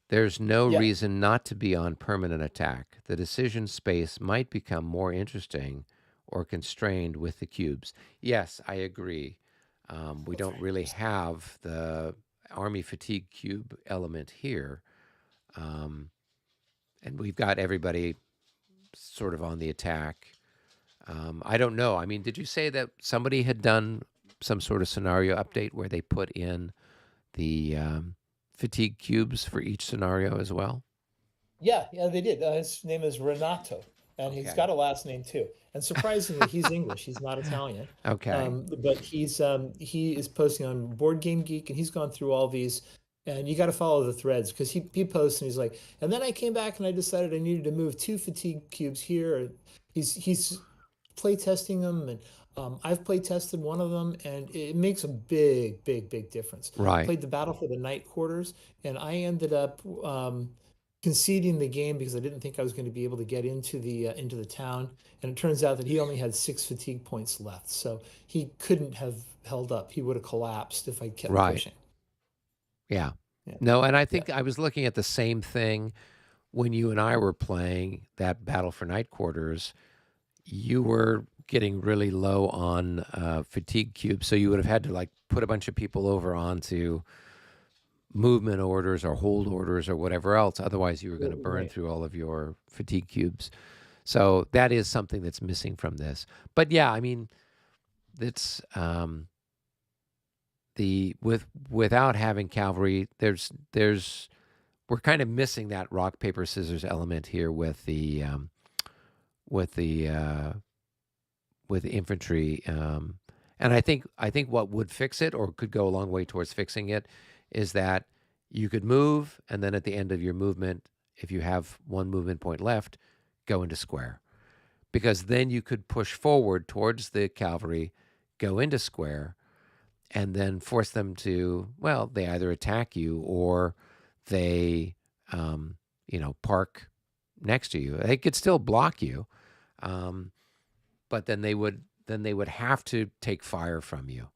There's no Yeah. reason not to be on permanent attack. The decision space might become more interesting or constrained with the cubes. Yes, I agree. We Oh, don't very really interesting. have the army fatigue cube element here. Um, and we've got everybody sort of on the attack. I don't know. I mean, did you say that somebody had done some sort of scenario update where they put in the fatigue cubes for each scenario as well? Yeah, yeah, they did. His name is Renato, and he's Okay. got a last name too. And surprisingly, he's English. He's not Italian. Okay. But he is posting on Board Game Geek, and he's gone through all these. And you got to follow the threads because he posts and he's like, and then I came back and I decided I needed to move 2 fatigue cubes here. He's play testing them, and I've play tested one of them, and it makes a big difference. Right. Played the Battle for the Night Quarters, and I ended up conceding the game because I didn't think I was going to be able to get into the town, and it turns out that he only had 6 fatigue points left, so he couldn't have held up. He would have collapsed if I kept Right. pushing. Yeah. Yeah, No, and I yeah, think I was looking at the same thing when you and I were playing that Battle for Night Quarters. You were getting really low on fatigue cubes, so you would have had to like put a bunch of people over onto movement orders or hold orders or whatever else. Otherwise, you were going to burn right. through all of your fatigue cubes. So that is something that's missing from this. But yeah, I mean, it's without having cavalry, we're kind of missing that rock paper scissors element here with the with infantry. And I think what would fix it, or could go a long way towards fixing it, is that you could move, and then at the end of your movement, if you have one movement point left, go into square, because then you could push forward towards the cavalry, go into square, and then force them to, well, they either attack you or they, park next to you. They could still block you, um, but then they would have to take fire from you.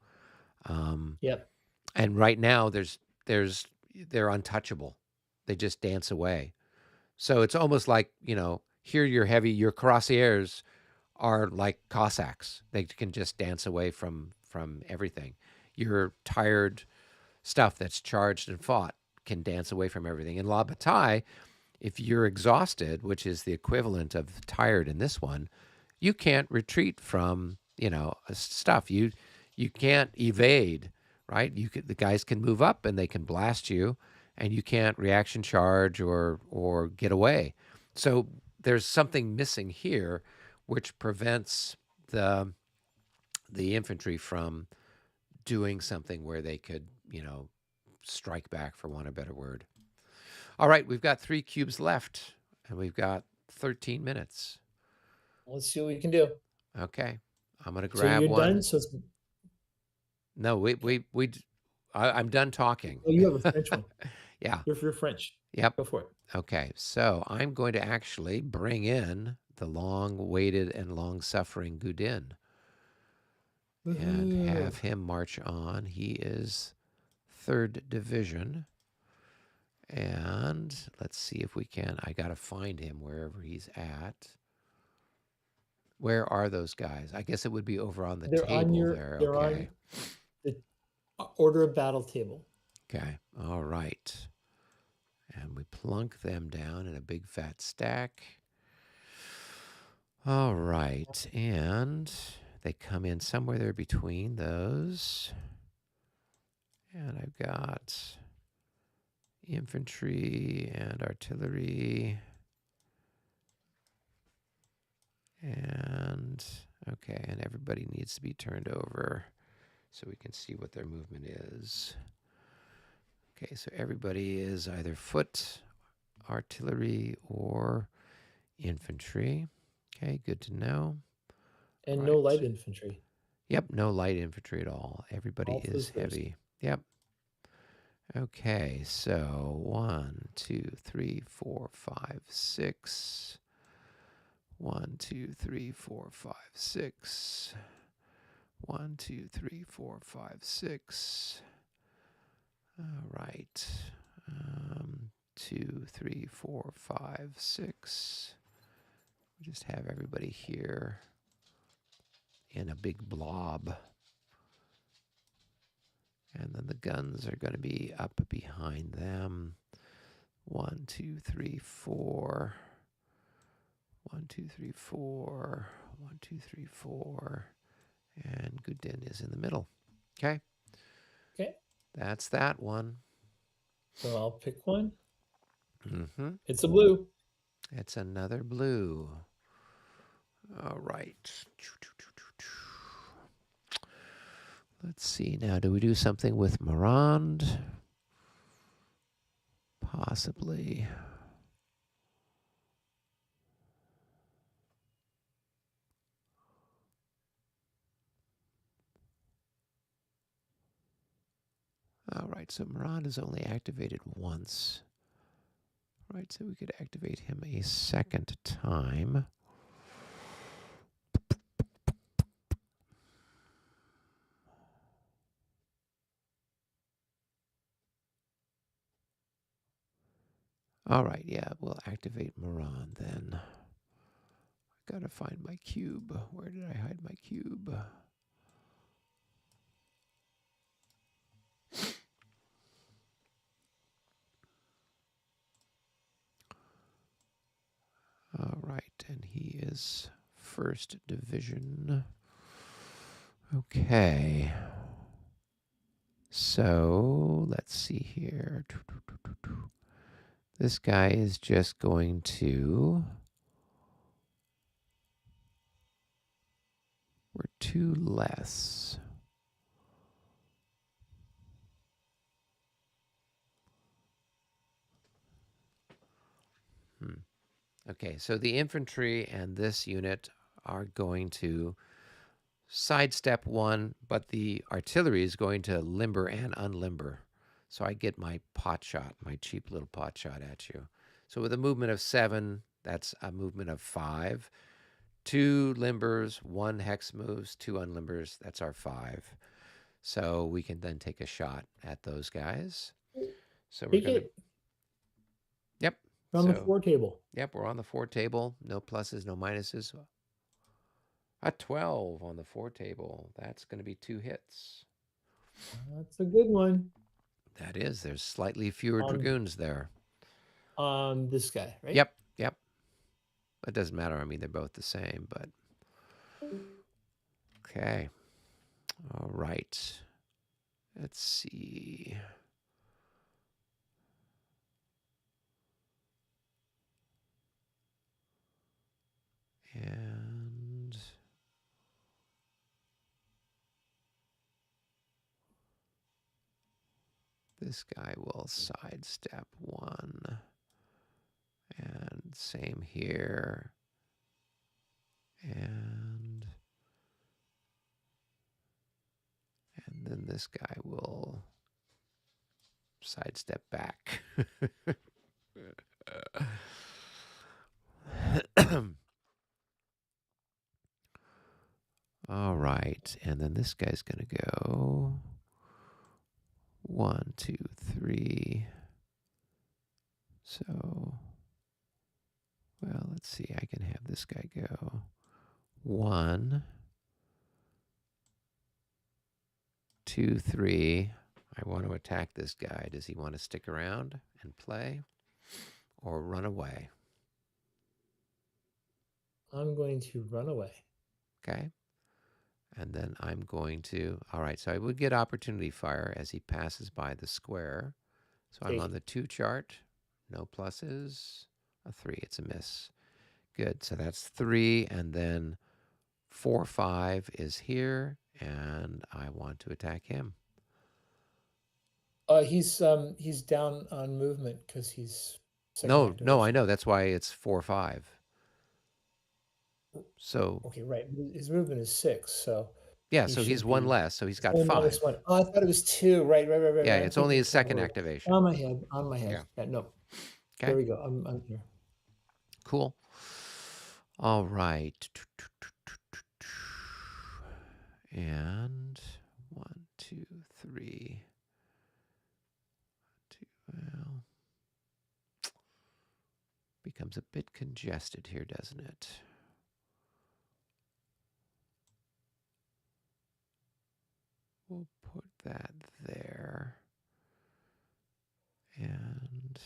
Um, Yep. and right now, they're untouchable. They just dance away. So it's almost like, here your cuirassiers are like Cossacks. They can just dance away from everything. Your tired stuff that's charged and fought can dance away from everything. In La Bataille, if you're exhausted, which is the equivalent of tired in this one, you can't retreat from, stuff. You can't evade, right? The guys can move up and they can blast you, and you can't reaction charge or get away. So there's something missing here, which prevents the the infantry from doing something where they could, strike back, for want of a better word. All right, we've got 3 cubes left, and we've got 13 minutes. Let's see what we can do. Okay, I'm gonna So grab you're done. one. So it's, No, I'm done talking. oh, you have a French one. Yeah. You're French. Yep. Go for it. Okay, so I'm going to actually bring in the long-waited and long-suffering Gudin and Woohoo. have him march on. He is 3rd Division. And let's see if we can. I got to find him wherever he's at. Where are those guys? I guess it would be over on the table there. They're on Okay. the order of battle table. Okay. All right. And we plunk them down in a big fat stack. All right. And they come in somewhere there between those. And I've got infantry and artillery. And okay, and everybody needs to be turned over so we can see what their movement is. Okay, so everybody is either foot, artillery, or infantry. Okay, good to know. And no Right. light infantry. Yep, no light infantry at all. Everybody All is physicals. heavy. Yep. Okay, so 1, 2, 3, 4, 5, 6. 1, 2, 3, 4, 5, 6. 1, 2, 3, 4, 5, 6. All right. 2, 3, 4, 5, 6. We just have everybody here in a big blob. And then the guns are going to be up behind them. 1, 2, 3, 4. 1, 2, 3, 4. 1, 2, 3, 4. And Gudin is in the middle. Okay. Okay. That's that one. So I'll pick one. Mm-hmm. It's a blue. It's another blue. All right. Let's see now. Do we do something with Morand? Possibly. All right, so Morand is only activated once. All right, so we could activate him a second time. All right, yeah, we'll activate Morand then. I gotta find my cube. Where did I hide my cube? All right, and he is 1st Division. Okay. So let's see here. This guy is just going to... We're 2 less. Okay, so the infantry and this unit are going to sidestep 1, but the artillery is going to limber and unlimber. So I get my pot shot, my cheap little pot shot at you. So with a movement of 7, that's a movement of 5. 2 limbers, 1 hex moves, 2 unlimbers, that's our 5. So we can then take a shot at those guys. So we're Take going to... it Yep. on the So, 4 table. yep, we're on the 4 table. No pluses, no minuses. A 12 on the 4 table. That's going to be 2 hits. That's a good one. That is. There's slightly fewer dragoons there. On this guy, right? Yep, yep. It doesn't matter. I mean, they're both the same, but... Okay. All right. Let's see. And... this guy will sidestep 1. And same here. And then this guy will sidestep back. All right, and then this guy's going to go 1, 2, 3. So, well, let's see. I can have this guy go 1, 2, 3. I want to attack this guy. Does he want to stick around and play or run away? I'm going to run away. Okay. And then I'm going to... all right, so I would get opportunity fire as he passes by the square. So I'm on the 2 chart. No pluses. A 3. It's a miss. Good. So that's 3. And then 4, 5 is here. And I want to attack him. He's down on movement because he's No, activation. I know. That's why it's 4, 5. So... okay, right. His movement is 6, so yeah, so he's 1 less. So he's got only 5. -1. Oh, I thought it was 2. Right. Yeah, I'm it's only thinking his second cavalry. activation. On my head. Yeah. Yeah, no. Okay. There we go. I'm here. Cool. All right. And 1, 2, 3. 2, well, becomes a bit congested here, doesn't it? We'll put that there. And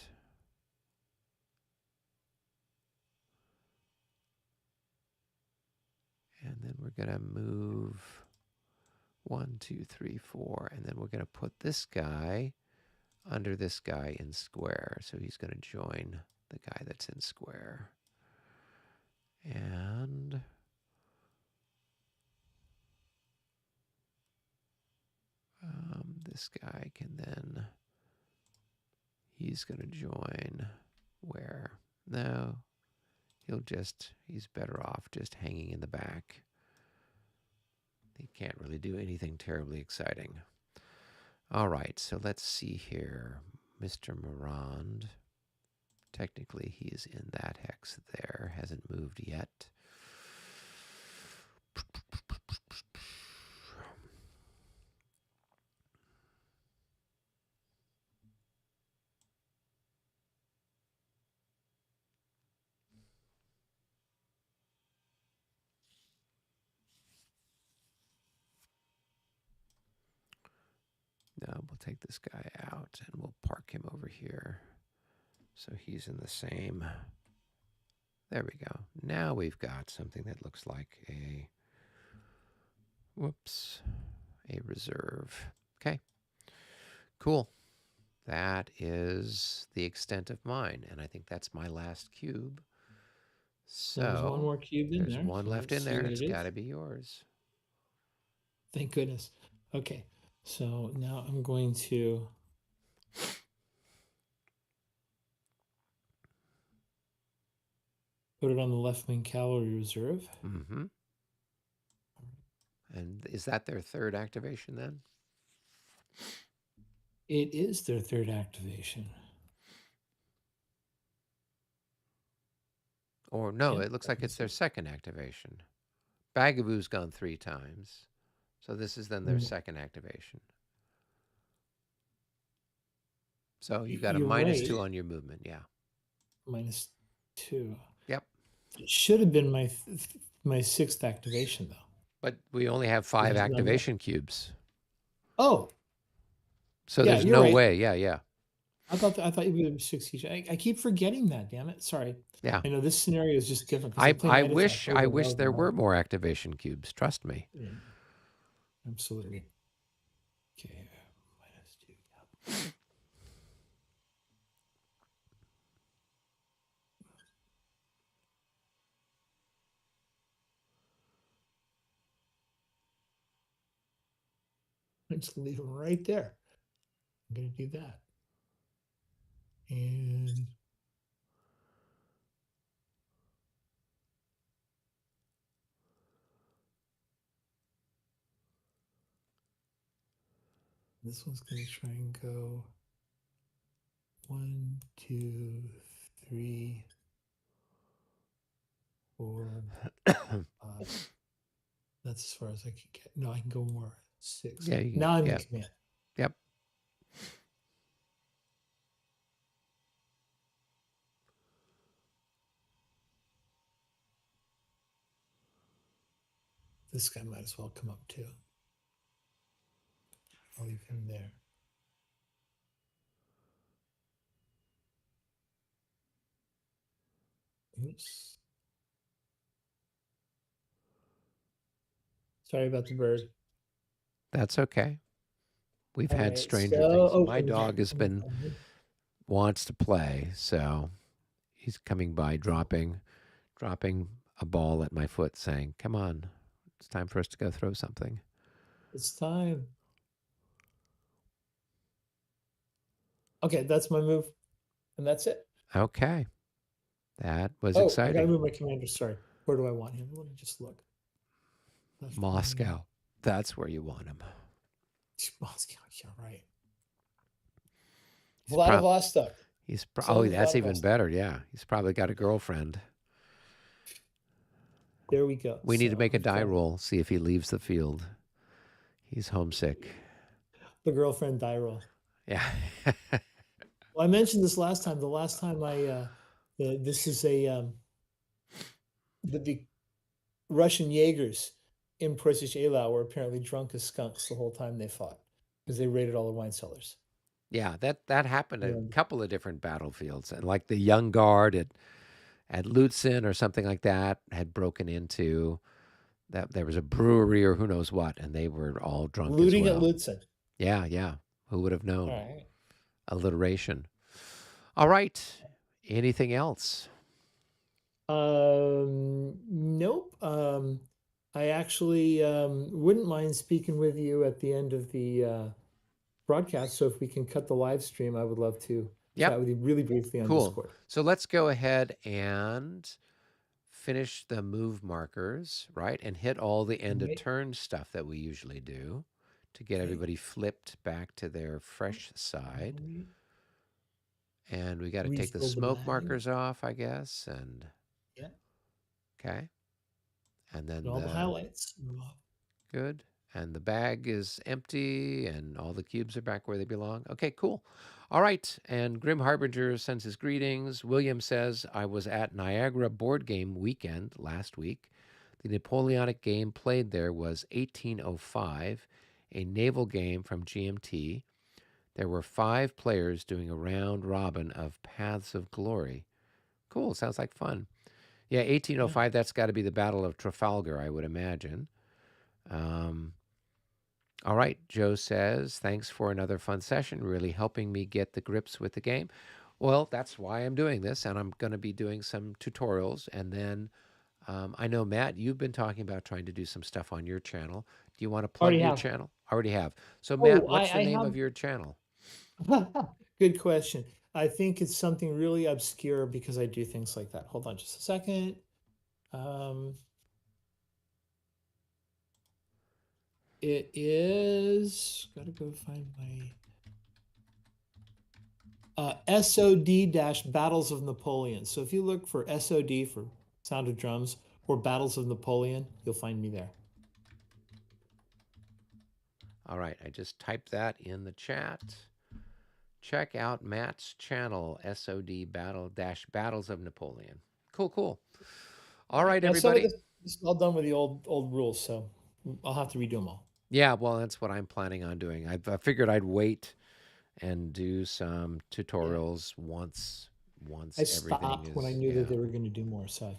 then we're going to move 1, 2, 3, 4. And then we're going to put this guy under this guy in square. So he's going to join the guy that's in square. And this guy can then... he's going to join where? No, he's better off just hanging in the back. He can't really do anything terribly exciting. All right, so let's see here. Mr. Morand, technically he is in that hex there, hasn't moved yet. Now we'll take this guy out and we'll park him over here. So he's in the same... there we go. Now we've got something that looks like a... whoops. A reserve. Okay, cool. That is the extent of mine, and I think that's my last cube. Well, there's one So more cube in there's there, one so left let's in see there. what it It's got is. to be yours. Thank goodness. Okay, so now I'm going to put it on the left wing cavalry reserve. Mm-hmm. And is that their third activation then? It is their third activation. Or no, Yeah, it looks I like can it's their see. second activation. Bagaboo's gone 3 times. So this is then their Mm, second activation. So you got a You're right. -2 on your movement. Yeah. -2. Yep. It should have been my sixth activation though. But we only have It 5 has none left. activation cubes. Oh, So yeah, there's you're no right. way. Yeah, yeah. I thought you were 6 each. I keep forgetting that. Damn it. Sorry. Yeah. I know this scenario is just different because I play I night attack wish over and over there and were over. more activation cubes. Trust me. Yeah, absolutely. Okay, -2. Yeah. I'm just leave them right there. I'm gonna do that. And this one's gonna try and go 1, 2, 3, 4, 5. That's as far as I can get. No, I can go more. 6. Yeah, you can, Now I'm in yeah. command. Yep. This guy might as well come up too. I'll leave him there. Oops. Sorry about the bird. That's okay. We've All had right. stranger So, things. oh, My dog has been wants to play, so he's coming by dropping a ball at my foot saying, "Come on. It's time for us to go throw something." it's time. Okay, that's my move, and that's it. Okay. That was Oh, I gotta exciting. move my commander. Sorry. Where do I want him? Let me just look. Left wing. Moscow. That's where you want him. Moscow. Yeah, right. He's prob Vladivostok. Send oh, him to that's even Vladivostok. better. Yeah. He's probably got a girlfriend. There we go. We need to So make a we've die got roll, see if he leaves the field. He's homesick. the girlfriend die roll. Yeah. Well, I mentioned this last time. The last time this is the Russian Jaegers in Preussisch Eylau were apparently drunk as skunks the whole time they fought because they raided all the wine cellars. Yeah, that happened a And couple of different battlefields. And like the Young Guard at Lutzen or something like that had broken into that there was a brewery or who knows what, and they were all drunk as looting at well. Lutzen. Yeah, yeah. Who would have All known? right. Alliteration. All right. Anything else? Nope. I actually wouldn't mind speaking with you at the end of the broadcast. So if we can cut the live stream, I would love to Yep. chat with you really briefly on Cool. Discord. So let's go ahead and finish the move markers, right? And hit all the end of Right. turn stuff that we usually do to get Okay. everybody flipped back to their fresh side. Cavalry, And we got to take the refill the smoke bag. markers off, I guess. And Yeah. okay. And And then all the highlights. good. And the bag is empty and all the cubes are back where they belong. Okay, cool. All right. And Grim Harbinger sends his greetings. William says, I was at Niagara board game weekend last week. The Napoleonic game played there was 1805, a naval game from GMT. There were 5 players doing a round robin of Paths of Glory. Cool. Sounds like fun. Yeah, Yeah. 1805, that's got to be the Battle of Trafalgar, I would imagine. All right, Joe says, thanks for another fun session, really helping me get the grips with the game. Well, that's why I'm doing this, and I'm going to be doing some tutorials. And then I know, Matt, you've been talking about trying to do some stuff on your channel. Do you want to plug Already your have. channel? Already have. So, Matt, Oh, what's the I name have. of your channel? Good question. I think it's something really obscure because I do things like that. Hold on just a second. Um, it is, gotta go find my SOD dash Battles of Napoleon. So if you look for SOD for Sound of Drums or Battles of Napoleon, you'll find me there. All right, I just typed that in the chat. Check out Matt's channel, SOD Battles of Napoleon. Cool, cool. All Yeah. right, Now some of everybody. this is all done with the old rules, so I'll have to redo them all. Yeah, well, that's what I'm planning on doing. I figured I'd wait and do some Yeah. tutorials I once everything stopped when I is, knew that yeah. they were going to do more, so